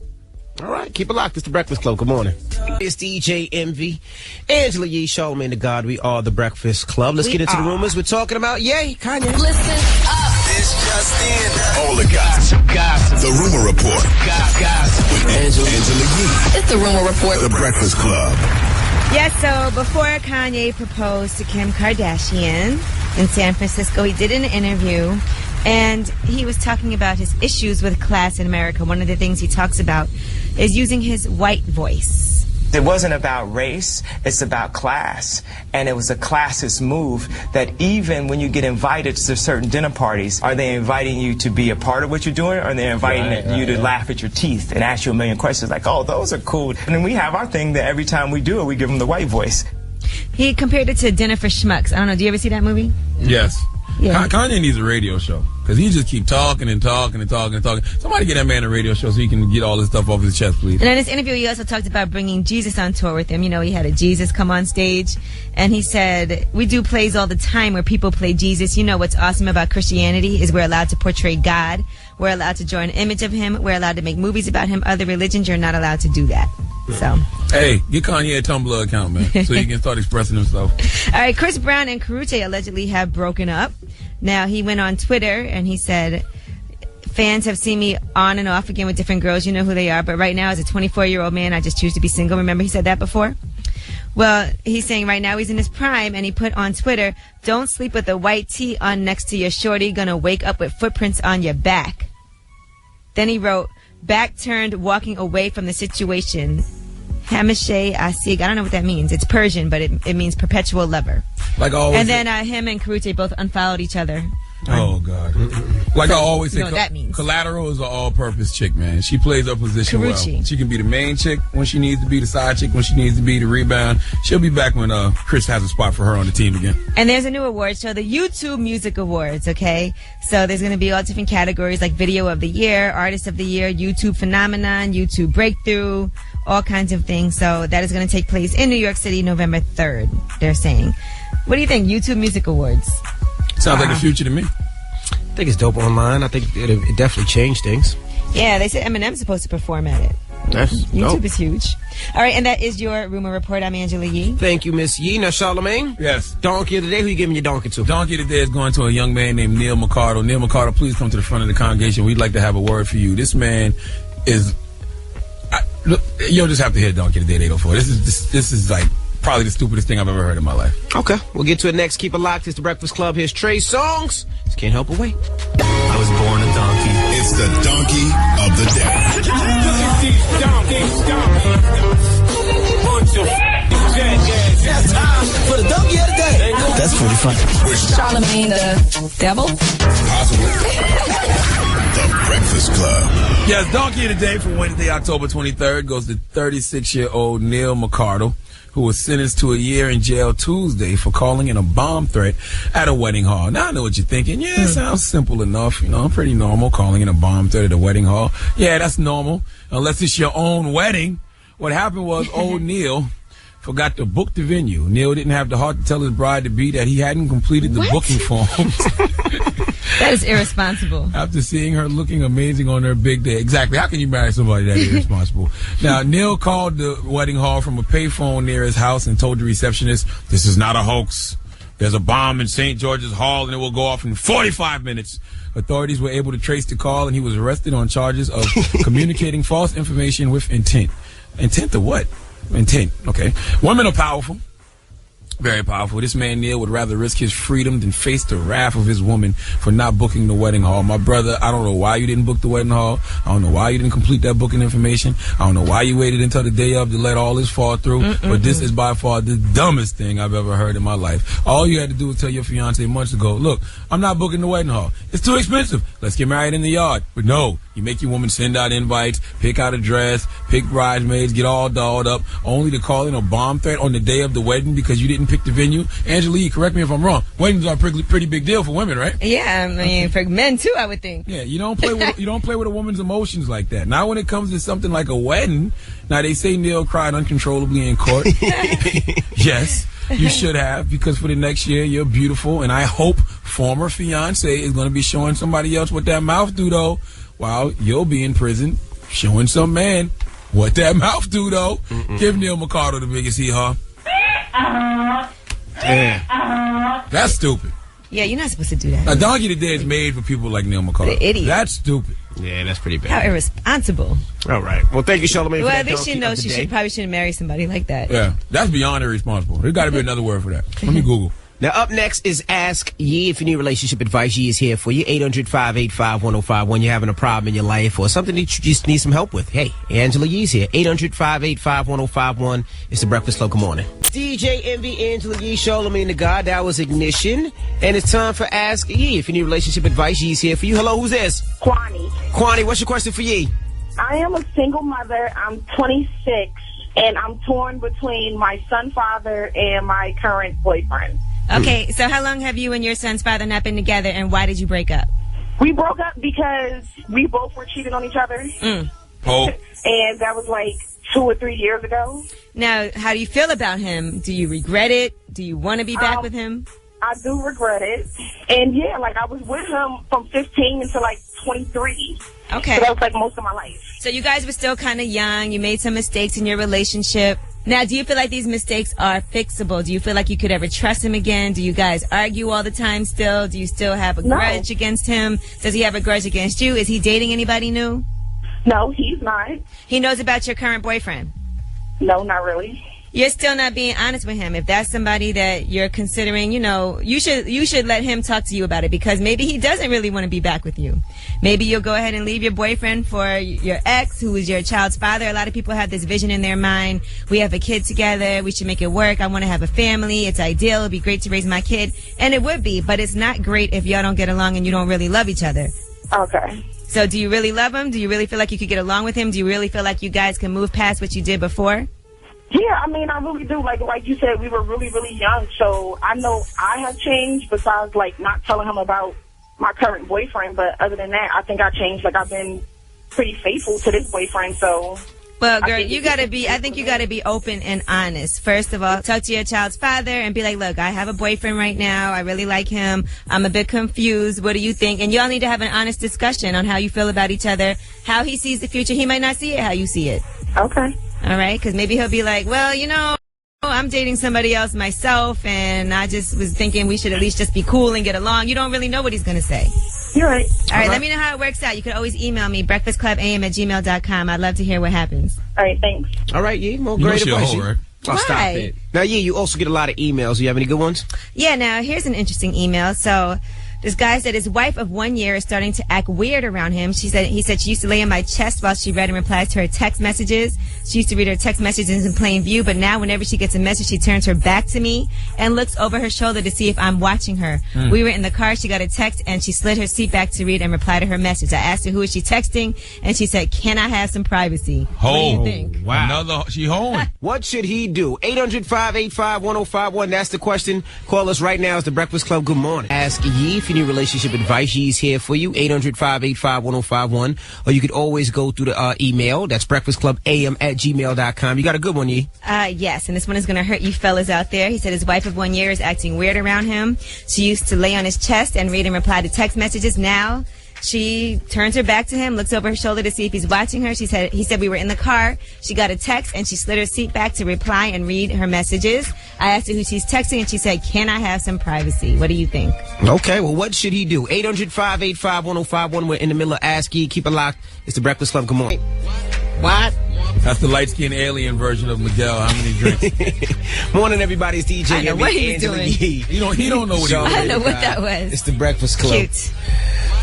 All right, keep it locked. It's the Breakfast Club. Good morning. It's DJ Envy, Angela Yee, Charlamagne the God. We are the Breakfast Club. Let's get into the rumors. We're talking about, Kanye. Listen up. It's just in. All the gossip. The Rumor Report. Gossip. With Angela Yee. It's the Rumor Report. The Breakfast Club. Yes, so before Kanye proposed to Kim Kardashian in San Francisco, he did an interview, and he was talking about his issues with class in America. One of the things he talks about is using his white voice. It wasn't about race, it's about class. And it was a classist move that even when you get invited to certain dinner parties, are they inviting you to be a part of what you're doing, or are they inviting you to laugh at your teeth and ask you a million questions like, oh, those are cool. And then we have our thing that every time we do it, we give them the white voice. He compared it to Dinner for Schmucks. I don't know, do you ever see that movie? Yes. Yeah. Kanye needs a radio show. Because he just keep talking and talking and talking and talking. Somebody get that man a radio show so he can get all this stuff off his chest, please. And in this interview, he also talked about bringing Jesus on tour with him. You know, he had a Jesus come on stage. And he said, we do plays all the time where people play Jesus. You know what's awesome about Christianity is we're allowed to portray God. We're allowed to draw an image of him. We're allowed to make movies about him. Other religions, you're not allowed to do that. So, hey, get Kanye a Tumblr account, man, so he can start expressing himself. All right, Chris Brown and Karrueche allegedly have broken up. Now, he went on Twitter and he said, fans have seen me on and off again with different girls. You know who they are. But right now, as a 24-year-old man, I just choose to be single. Remember he said that before? Well, he's saying right now he's in his prime, and he put on Twitter, don't sleep with a white tee on next to your shorty, gonna wake up with footprints on your back. Then he wrote, back turned, walking away from the situation. Hamishe Asig. I don't know what that means. It's Persian, but it means perpetual lover. Like always. And then him and Karrueche both unfollowed each other. Oh, God. Like I always say, you know what that means. Collateral is an all-purpose chick, man. She plays her position Karrueche. well. She can be the main chick when she needs to be, the side chick when she needs to be, the rebound. She'll be back when Chris has a spot for her on the team again. And there's a new award show, the YouTube Music Awards, okay? So there's going to be all different categories like Video of the Year, Artist of the Year, YouTube Phenomenon, YouTube Breakthrough, all kinds of things. So that is going to take place in New York City November 3rd, they're saying. What do you think, YouTube Music Awards? Sounds like the future to me. I think it's dope online. I think it definitely changed things. Yeah, they said Eminem's supposed to perform at it. That's YouTube dope. is huge. All right, and that is your rumor report. I'm Angela Yee. Thank you, Miss Yee. Now, Charlamagne? Yes. Donkey of the day. Who you giving your donkey to? Donkey of the day is going to a young man named Neil McCardle. Neil McCardle, please come to the front of the congregation. We'd like to have a word for you. This man is... Look, you'll just have to hear Donkey of the Day 804. This is like probably the stupidest thing I've ever heard in my life. Okay, we'll get to it next. Keep it locked. It's the Breakfast Club. Here's Trey's songs. Just can't help but wait. I was born a donkey. It's the donkey of the day. It's time for the donkey of the day. That's pretty funny. Charlamagne the devil? Possibly. The Breakfast Club. Yes, Donkey of the Day for Wednesday, October 23rd goes to 36-year-old Neil McCardle, who was sentenced to a year in jail Tuesday for calling in a bomb threat at a wedding hall. Now, I know what you're thinking. Yeah, it sounds simple enough. You know, pretty normal, calling in a bomb threat at a wedding hall. Yeah, that's normal, unless it's your own wedding. What happened was old Neil forgot to book the venue. Neil didn't have the heart to tell his bride-to-be that he hadn't completed the booking forms. That is irresponsible. After seeing her looking amazing on her big day. Exactly. How can you marry somebody that irresponsible? Now, Neil called the wedding hall from a payphone near his house and told the receptionist, this is not a hoax. There's a bomb in St. George's Hall and it will go off in 45 minutes. Authorities were able to trace the call and he was arrested on charges of communicating false information with intent. Intent to what? Intent. Okay. Women are powerful. Very powerful. This man, Neil, would rather risk his freedom than face the wrath of his woman for not booking the wedding hall. My brother, I don't know why you didn't book the wedding hall. I don't know why you didn't complete that booking information. I don't know why you waited until the day of to let all this fall through. But this is by far the dumbest thing I've ever heard in my life. All you had to do was tell your fiance months ago, look, I'm not booking the wedding hall. It's too expensive. Let's get married in the yard. But no, you make your woman send out invites, pick out a dress, pick bridesmaids, get all dolled up, only to call in a bomb threat on the day of the wedding because you didn't pick the venue. Angela Yee, correct me if I'm wrong. Weddings are a pretty big deal for women, right? Yeah, I mean, for men too, I would think. Yeah, you don't play with a woman's emotions like that. Now, when it comes to something like a wedding, now they say Neil cried uncontrollably in court. Yes, you should have, because for the next year you're beautiful, and I hope former fiance is going to be showing somebody else what that mouth do though, while you'll be in prison showing some man what that mouth do though. Give Neil McCardle the biggest hee-haw. Damn. That's stupid. Yeah, you're not supposed to do that. A donkey today is made for people like Neil McCardle. The idiot. That's stupid. Yeah, that's pretty bad. How irresponsible. All right. Well, thank you, Charlamagne. Well, at least she knows she probably shouldn't marry somebody like that. Yeah, that's beyond irresponsible. There's got to be another word for that. Let me Google. Now, up next is Ask Yee. If you need relationship advice, Yee is here for you. 800-585-1051. You're having a problem in your life or something that you just need some help with. Hey, Angela Yee's here. 800-585-1051. It's the Breakfast Club. Good morning. DJ Envy, Angela Yee, Charlamagne the God. That was Ignition. And it's time for Ask Yee. If you need relationship advice, Yee's here for you. Hello, who's this? Kwani. Kwani, what's your question for Yee? I am a single mother. I'm 26, and I'm torn between my son's father and my current boyfriend. Okay, so how long have you and your son's father not been together, and why did you break up? We broke up because we both were cheating on each other. Oh. And that was like 2 or 3 years ago. Now, how do you feel about him? Do you regret it? Do you want to be back with him? I do regret it. And yeah, like I was with him from 15 until like 23. Okay. So that was like most of my life. So you guys were still kind of young. You made some mistakes in your relationship. Now, do you feel like these mistakes are fixable? Do you feel like you could ever trust him again? Do you guys argue all the time still? Do you still have a grudge against him? Does he have a grudge against you? Is he dating anybody new? No, he's not. He knows about your current boyfriend? No, not really. You're still not being honest with him. If that's somebody that you're considering, you know, you should let him talk to you about it, because maybe he doesn't really want to be back with you. Maybe you'll go ahead and leave your boyfriend for your ex, who is your child's father. A lot of people have this vision in their mind. We have a kid together. We should make it work. I want to have a family. It's ideal. It'd be great to raise my kid. And it would be, but it's not great if y'all don't get along and you don't really love each other. Okay. So do you really love him? Do you really feel like you could get along with him? Do you really feel like you guys can move past what you did before? Yeah, I mean, I really do. Like you said, we were really, really young, so I know I have changed besides, like, not telling him about my current boyfriend. But other than that, I think I changed. Like, I've been pretty faithful to this boyfriend, so... Well, girl, I think you gotta be open and honest. First of all, talk to your child's father and be like, look, I have a boyfriend right now. I really like him. I'm a bit confused. What do you think? And y'all need to have an honest discussion on how you feel about each other, how he sees the future. He might not see it how you see it. Okay. All right? Because maybe he'll be like, well, you know, I'm dating somebody else myself, and I just was thinking we should at least just be cool and get along. You don't really know what he's going to say. You're right. All right, let me know how it works out. You can always email me, breakfastclubam@gmail.com. I'd love to hear what happens. All right, thanks. All right, yeah, more great advice. Right? Oh, stop it. Now, yeah, you also get a lot of emails. Do you have any good ones? Yeah, now, here's an interesting email. So, this guy said his wife of 1 year is starting to act weird around him. He said she used to lay on my chest while she read and replies to her text messages. She used to read her text messages in plain view, but now whenever she gets a message, she turns her back to me and looks over her shoulder to see if I'm watching her. We were in the car, she got a text, and she slid her seat back to read and reply to her message. I asked her, who is she texting? And she said, can I have some privacy? What do you think? Wow. She home. What should he do? 800-585-1051. That's the question. Call us right now. It's the Breakfast Club. Good morning. Ask Yee if you need relationship advice. Yee's here for you. 800-585-1051. Or you could always go through the email. That's breakfastclubam@gmail.com. You got a good one, Yee? Yes, and this one is going to hurt you fellas out there. He said his wife of 1 year is acting weird around him. She used to lay on his chest and read and reply to text messages. Now she turns her back to him, looks over her shoulder to see if he's watching her. He said we were in the car. She got a text, and she slid her seat back to reply and read her messages. I asked her who she's texting, and she said, can I have some privacy? What do you think? Okay, well, what should he do? 800-585-1051. We're in the middle of Ask Yee. Keep it locked. It's the Breakfast Club. Good morning. What? That's the light-skinned alien version of Miguel. How many drinks? Morning, everybody. It's DJ. I know what he's doing. He don't know what he was. I know what that was. It's the Breakfast Club. Cute.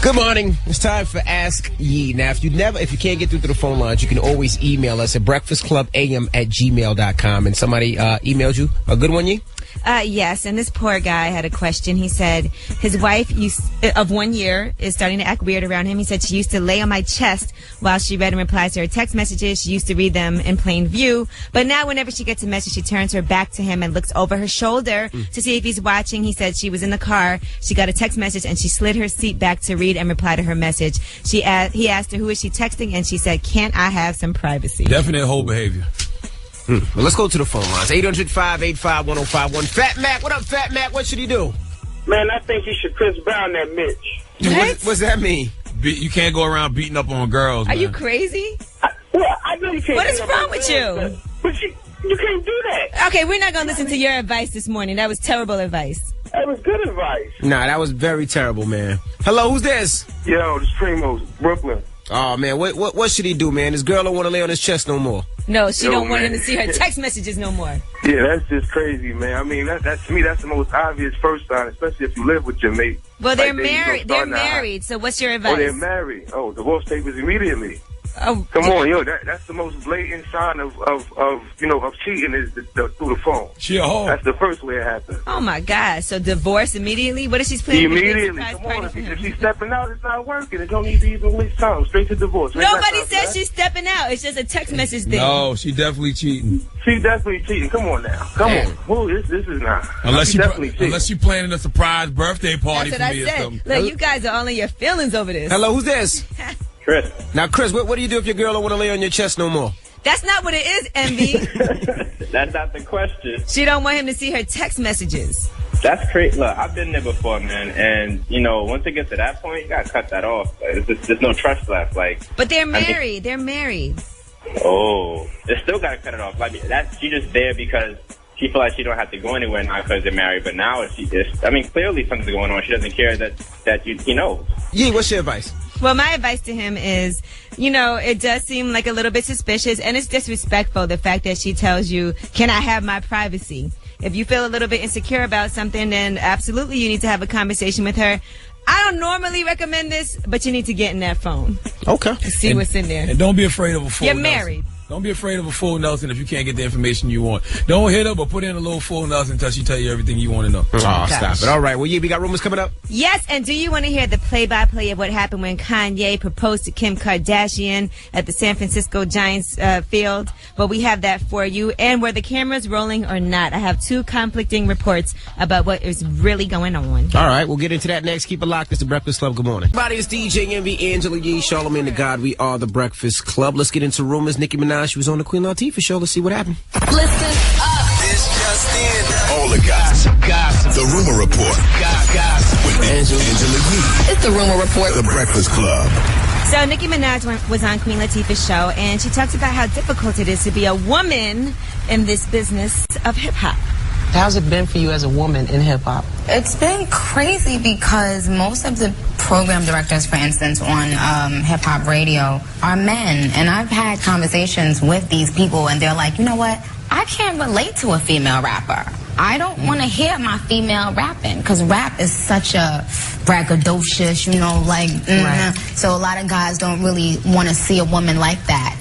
Good morning. It's time for Ask Yee. Now, if you can't get through to the phone lines, you can always email us at breakfastclubam@gmail.com. And somebody emailed you a good one, Yee? Yes, and this poor guy had a question. He said his wife of 1 year is starting to act weird around him. He said she used to lay on my chest while she read and replies to her text messages. She used to read them in plain view, but now whenever she gets a message, she turns her back to him and looks over her shoulder to see if he's watching. He said she was in the car. She got a text message, and she slid her seat back to read and reply to her message. He asked her, who is she texting? And she said, can I have some privacy? Definite whole behavior. Well, let's go to the phone lines. 800-585-1051. Fat Mac, what up, Fat Mac? What should he do? Man, I think he should Chris Brown that Mitch. What's that mean? You can't go around beating up on girls, Are man. you crazy? I know you can't. What is wrong with you? But you can't do that. Okay, we're not going to listen to your advice this morning. That was terrible advice. That was good advice. Nah, that was very terrible, man. Hello, who's this? Yo, this Primo's, Brooklyn. Oh, man, what should he do, man? This girl don't want to lay on his chest no more. No, she don't want him to see her text messages no more. Yeah, that's just crazy, man. I mean, that to me, that's the most obvious first sign, especially if you live with your mate. Well, they're married. They're married. So what's your advice? Oh, they're married. Oh, divorce papers immediately. Oh, come on, yo, that's the most blatant sign of cheating is through the phone. She a hoe. That's the first way it happens. Oh my God! So divorce immediately? What if she's planning? Immediately. Come on, if she's stepping out, it's not working. It don't need to even waste time. Straight to divorce. Nobody says she's stepping out. It's just a text message thing. No, she definitely cheating. She's definitely cheating. Come on now. Come on. Who this is not. Unless you planning a surprise birthday party That's what for me I or said. something. Look, you guys are all in your feelings over this. Hello, who's this? Chris. Now, Chris, what do you do if your girl don't want to lay on your chest no more? That's not what it is, Envy. That's not the question. She don't want him to see her text messages. That's crazy. Look, I've been there before, man. And, once it gets to that point, you got to cut that off. There's no trust left. But they're married. They're married. Oh. They still got to cut it off. She's just there because she feels like she don't have to go anywhere now because they're married. But now clearly something's going on. She doesn't care that he knows. Yeah, what's your advice? Well, my advice to him is, it does seem like a little bit suspicious, and it's disrespectful, the fact that she tells you, can I have my privacy? If you feel a little bit insecure about something, then absolutely you need to have a conversation with her. I don't normally recommend this, but you need to get in that phone. Okay. To see what's in there. And don't be afraid of a full You're Nelson. married. Don't be afraid of a full Nelson if you can't get the information you want. Don't hit her, but put in a little full Nelson until she tell you everything you want to know. Oh, stop it. All right. Well, we got rumors coming up? Yes, and do you want to hear the play-by-play of what happened when Kanye proposed to Kim Kardashian at the San Francisco Giants field? Well, we have that for you. And were the cameras rolling or not? I have two conflicting reports about what is really going on. All right. We'll get into that next. Keep it locked. It's the Breakfast Club. Good morning. Everybody, it's DJ Envy, Angela Yee, Charlamagne the God. We are the Breakfast Club. Let's get into rumors. Nicki Minaj, she was on the Queen Latifah show. Let's see what happened. Listen up. This just in. All the gossip. The Rumor Report. Gossip. With Angela Yee. It's the Rumor Report. The Breakfast Club. So Nicki Minaj was on Queen Latifah's show, and she talks about how difficult it is to be a woman in this business of hip-hop. How's it been for you as a woman in hip-hop? It's been crazy because most of the program directors, for instance, on hip-hop radio are men. And I've had conversations with these people, and they're like, you know what? I can't relate to a female rapper. I don't want to hear my female rapping because rap is such a braggadocious, right. So a lot of guys don't really want to see a woman like that.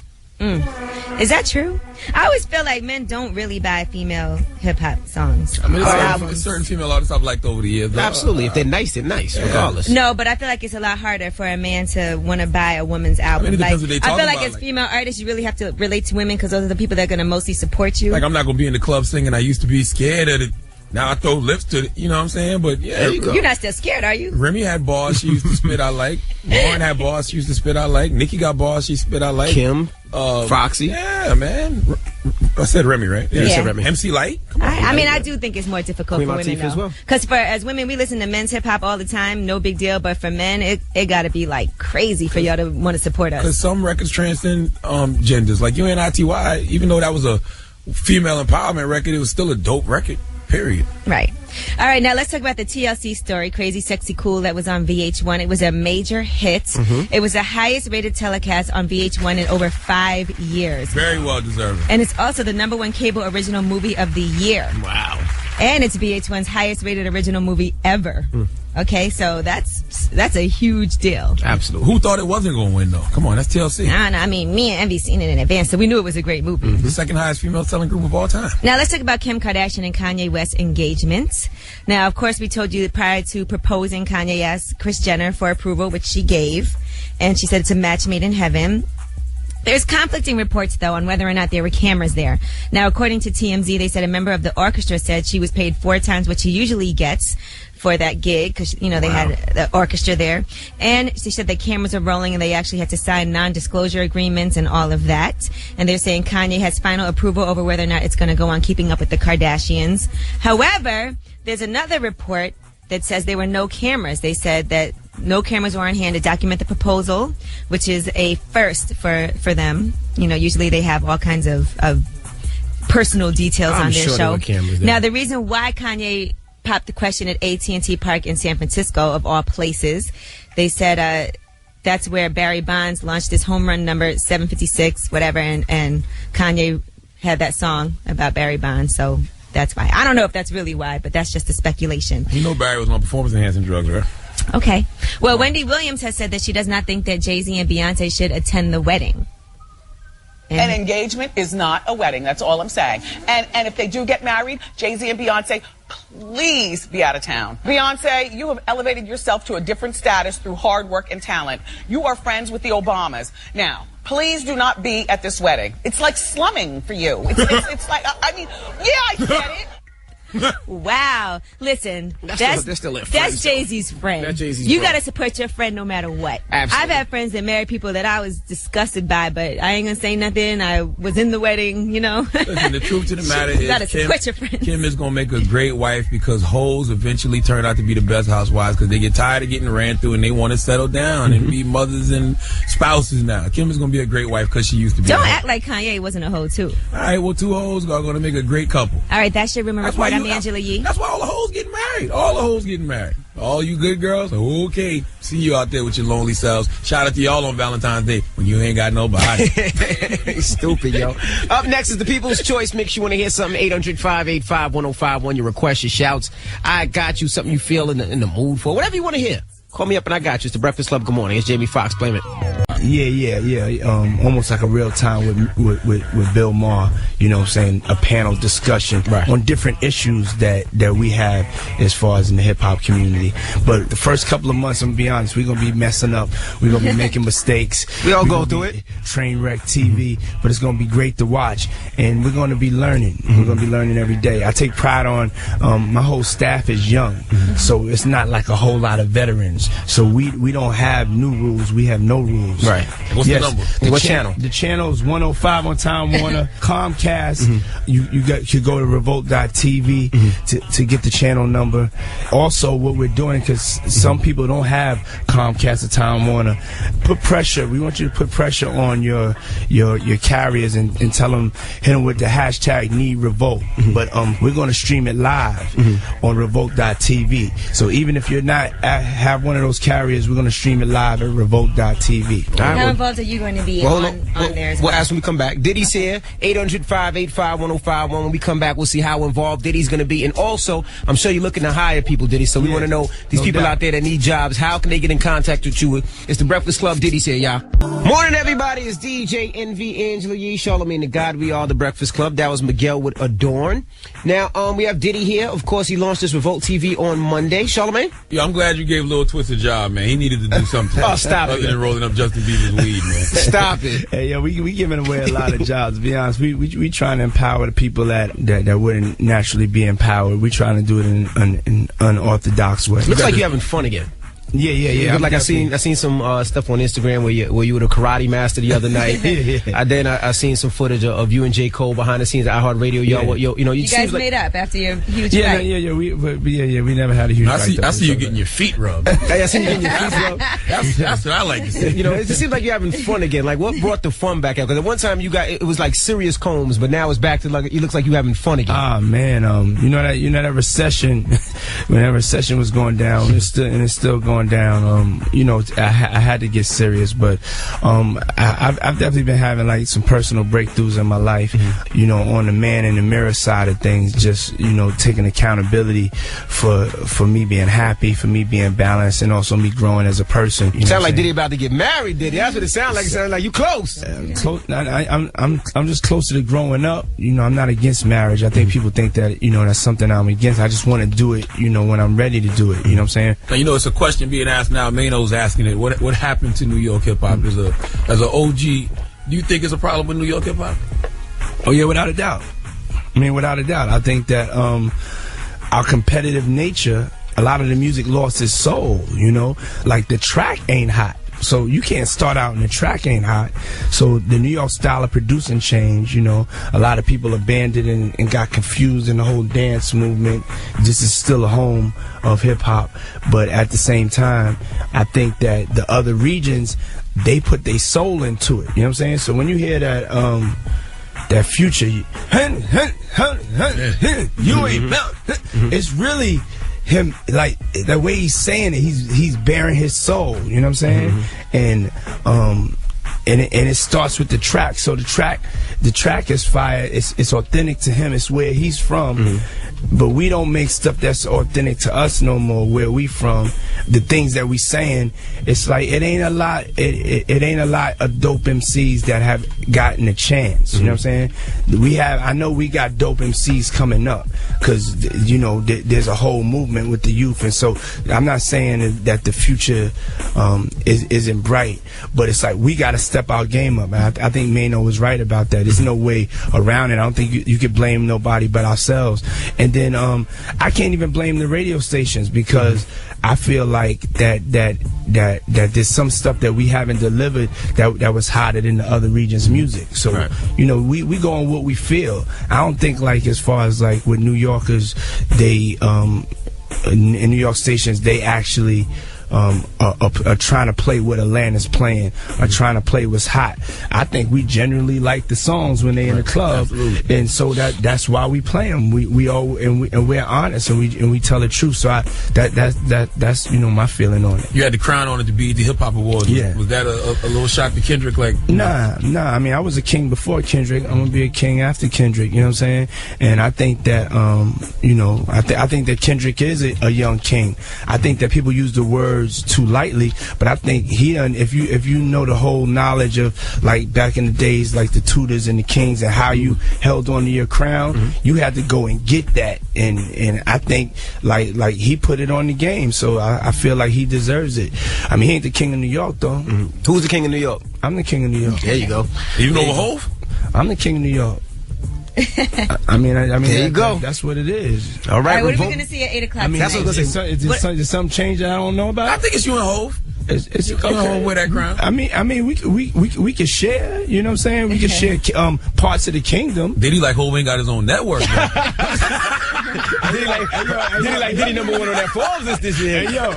Is that true? I always feel like men don't really buy female hip-hop songs. I mean, it's certain female artists I've liked over the years. Absolutely. If they're nice, regardless. No, but I feel like it's a lot harder for a man to want to buy a woman's album. I mean, it depends what they talk I feel like about, as female artists, you really have to relate to women because those are the people that are going to mostly support you. Like, I'm not going to be in the club singing, I used to be scared of it. Now I throw lips to it, you know what I'm saying? But yeah, there you go. You're not still scared, are you? Remy had bars she used to spit I like. Lauren had bars she used to spit I like. Nikki got bars she spit I like. Kim, Foxy. Yeah, man. I said Remy, right? Yeah, you said Remy. MC Light. I do think it's more difficult Queen for women Latifah as well. Because as women, we listen to men's hip hop all the time, no big deal. But for men, it got to be like crazy for y'all to want to support us. Because some records transcend genders. Like UNITY, even though that was a female empowerment record, it was still a dope record. Period. Right. All right, now let's talk about the TLC story, Crazy Sexy Cool, that was on VH1. It was a major hit. Mm-hmm. It was the highest rated telecast on VH1 in over 5 years. Very well deserved. And it's also the #1 cable original movie of the year. Wow. And it's VH1's highest rated original movie ever. Okay, so that's a huge deal. Absolutely. Who thought it wasn't going to win, though? Come on, that's TLC. No, I mean, me and Envy seen it in advance, so we knew it was a great movie. Mm-hmm. The second highest female selling group of all time. Now, let's talk about Kim Kardashian and Kanye West's engagement. Now, of course, we told you that prior to proposing, Kanye asked Kris Jenner for approval, which she gave, and she said it's a match made in heaven. There's conflicting reports, though, on whether or not there were cameras there. Now, according to TMZ, they said a member of the orchestra said she was paid 4 times what she usually gets for that gig because, they had the orchestra there. And she said the cameras are rolling and they actually had to sign non-disclosure agreements and all of that. And they're saying Kanye has final approval over whether or not it's going to go on Keeping Up with the Kardashians. However, there's another report that says there were no cameras. They said that no cameras were on hand to document the proposal, which is a first for them. Usually they have all kinds of personal details on their show. Now, the reason why Kanye popped the question at AT&T Park in San Francisco, of all places, they said that's where Barry Bonds launched his home run number 756, whatever, and Kanye had that song about Barry Bonds, so that's why. I don't know if that's really why, but that's just a speculation. Barry was on performance-enhancing drugs, right? Okay. Well, Wendy Williams has said that she does not think that Jay-Z and Beyonce should attend the wedding. An engagement is not a wedding. That's all I'm saying. And if they do get married, Jay-Z and Beyonce, please be out of town. Beyonce, you have elevated yourself to a different status through hard work and talent. You are friends with the Obamas. Now, please do not be at this wedding. It's like slumming for you. It's like, I mean, yeah, I get it. Wow. Listen, that's Jay-Z's friend. That's Jay-Z's you friend. got to support your friend no matter what. Absolutely. I've had friends that married people that I was disgusted by, but I ain't going to say nothing. I was in the wedding, you know. Listen, the truth of the matter is, you got to support your friends. Kim is going to make a great wife because hoes eventually turn out to be the best housewives because they get tired of getting ran through and they want to settle down and be mothers and spouses now. Kim is going to be a great wife because she used to be. Don't act like Kanye wasn't a hoe, too. All right, well, two hoes are going to make a great couple. All right, that's your Rumor Report. I'm Angela Yee. That's why all the hoes getting married. All the hoes getting married. All you good girls, okay. See you out there with your lonely selves. Shout out to y'all on Valentine's Day when you ain't got nobody. Stupid, yo. Up next is the People's Choice Mix. You want to hear something? 800-585-1051. Your request, your shouts. I got you. Something you feel in the mood for. Whatever you want to hear. Call me up and I got you. It's the Breakfast Club. Good morning. It's Jamie Foxx. Blame it. Yeah. Almost like a real time with Bill Maher, you know what I'm saying, a panel discussion on different issues that we have as far as in the hip-hop community. But the first couple of months, I'm going to be honest, we're going to be messing up. We're going to be making mistakes. We all go through it. Train wreck TV, but it's going to be great to watch. And we're going to be learning. We're going to be learning every day. I take pride on my whole staff is young, so it's not like a whole lot of veterans. So we don't have new rules. We have no rules. Right. What's the number? What channel? The channel is 105 on Time Warner. Comcast. You could go to revolt.tv to get the channel number. Also, what we're doing, because some people don't have Comcast or Time Warner, put pressure. We want you to put pressure on your carriers and tell them, hit them with the hashtag Need Revolt. But we're going to stream it live on revolt.tv. So even if you're not have one of those carriers, we're going to stream it live at revolt.tv. How involved are you going to be on there as well? We'll ask when we come back. Diddy's here. 800-585-1051. When we come back, we'll see how involved Diddy's going to be. And also, I'm sure you're looking to hire people, Diddy. So we want to know, these people out there that need jobs, how can they get in contact with you? It's the Breakfast Club. Diddy's here, y'all. Morning, everybody. It's DJ NV, Angela Yee, Charlamagne the God. We are the Breakfast Club. That was Miguel with Adorn. Now, we have Diddy here. Of course, he launched this Revolt TV on Monday. Charlamagne? Yeah, I'm glad you gave Lil Twist a job, man. He needed to do something. Oh, stop it. Other than rolling up Justin Bieber's weed, man. Stop it. Hey, yeah, we giving away a lot of jobs. To be honest, we trying to empower the people that wouldn't naturally be empowered. We trying to do it in an unorthodox way. Looks like you're having fun again. Yeah. Like I seen some stuff on Instagram where you were the karate master the other night. I seen some footage of you and J. Cole behind the scenes at iHeartRadio. You guys made up after your huge fight. We never had a huge fight. I see you getting your feet rubbed. I see you getting your feet rubbed. That's what I like to see. It just seems like you're having fun again. Like, what brought the fun back out? Because at one time it was like serious combs, but now it's back to like, it looks like you're having fun again. Ah, man, you know that recession, when that recession was going down, it's still going down. I had to get serious, but I've definitely been having like some personal breakthroughs in my life. On the man in the mirror side of things, just taking accountability for me being happy, for me being balanced, and also me growing as a person. Sound like Diddy about to get married, Diddy. That's what it sounds like. It sounds like you close. I'm just closer to growing up. I'm not against marriage. I think people think that that's something I'm against. I just want to do it. When I'm ready to do it. You know what I'm saying? Now, it's a question being asked now. Mano's asking it. What happened to New York hip hop as an OG? Do you think it's a problem with New York hip hop? Oh yeah, without a doubt. Without a doubt. I think that our competitive nature, a lot of the music lost its soul. Like the track ain't hot. So you can't start out and the track ain't hot. So the New York style of producing changed. A lot of people abandoned and got confused in the whole dance movement. This is still a home of hip hop, but at the same time, I think that the other regions, they put their soul into it. You know what I'm saying? So when you hear that that Future, you ain't melt. It's really him, like the way he's saying it, he's bearing his soul, you know what I'm saying? And it starts with the track. So the track is fire. It's authentic to him. It's where he's from. But we don't make stuff that's authentic to us no more, where we from. the things that we saying, it's like it ain't a lot. It ain't a lot of dope MCs that have gotten a chance. You know what I'm saying? I know we got dope MCs coming up because there's a whole movement with the youth, and so I'm not saying that the future isn't bright, but it's like we got to step our game up. And I think Mano was right about that. There's no way around it. I don't think you could blame nobody but ourselves. And then I can't even blame the radio stations because I feel like that there's some stuff that we haven't delivered that was hotter than the other regions' music. So we go on what we feel. I don't think like as far as like with New Yorkers, they in New York stations they actually are trying to play what Atlanta's playing, or trying to play what's hot. I think we generally like the songs when they're in the club, and so that's why we play them. We're honest and we tell the truth. So that's my feeling on it. You had the crown on at the BET Hip Hop Awards. Yeah, was that a little shock to Kendrick? Like nah. I mean, I was a king before Kendrick. I'm gonna be a king after Kendrick. You know what I'm saying? And I think that I think that Kendrick is a young king. I think that people use the word too lightly, but I think he done. If you know the whole knowledge of like back in the days, like the Tudors and the Kings, and how you held on to your crown, you had to go and get that, and I think like he put it on the game, so I feel like he deserves it. I mean, he ain't the king of New York though. Who's the king of New York? I'm the king of New York. There you go. Even over Hov? I'm the king of New York. I mean, there you go. That's what it is. All right, what are we going to see at 8 o'clock? I mean, tonight? Is something change that I don't know about? I think it's you and Hov. It's coming home with that crown. I mean, we can share. You know what I'm saying? We can share parts of the kingdom. Diddy like Hov ain't got his own network. Diddy like Diddy #1 on that Forbes list this year. Hey, yo,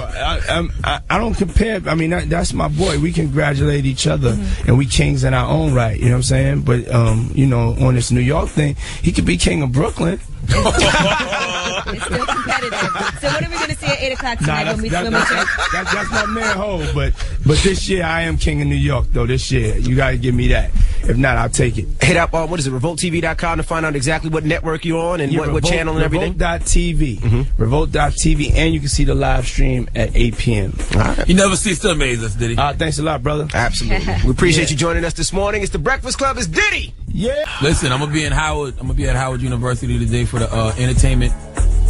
I don't compare. I mean, that's my boy. We congratulate each other, and we kings in our own right. You know what I'm saying? But on this New York thing, he could be king of Brooklyn. It's still competitive. So what are we going to see at 8 o'clock tonight when we swim? That's my man Ho. But this year I am king of New York though. This year you got to give me that. If not, I'll take it. Hit up what is it? RevoltTV.com to find out exactly what network you're on and what channel and everything. Revolt.tv. Revolt.tv, and you can see the live stream at 8 p.m. All right. You never cease to amaze us, Diddy. Thanks a lot, brother. Absolutely. We appreciate you joining us this morning. It's the Breakfast Club. It's Diddy. Yeah. Listen, I'm gonna be at Howard University today for the Entertainment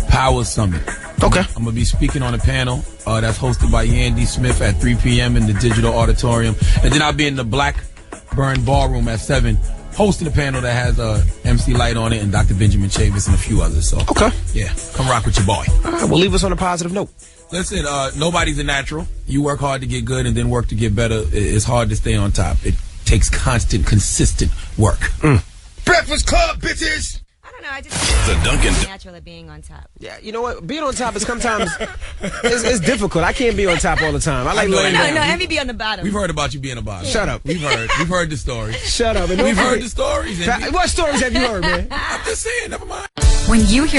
Power Summit. Okay. I'm gonna be speaking on a panel that's hosted by Yandy Smith at 3 p.m. in the Digital Auditorium, and then I'll be in the Blackburn Ballroom at 7, hosting a panel that has MC Light on it and Dr. Benjamin Chavis and a few others. So okay, yeah, come rock with your boy. All right, well, leave us on a positive note. Listen, nobody's a natural. You work hard to get good and then work to get better. It's hard to stay on top. It takes constant, consistent work. Breakfast Club, bitches. I don't know. I just the Duncan natural at being on top. Yeah, you know what? Being on top is sometimes it's difficult. I can't be on top all the time. I like laying down. No, Envy be on the bottom. We've heard about you being a bottom. Shut up. We've heard the stories. Shut up. We've heard the stories. What stories have you heard, man? I'm just saying. Never mind. When you hear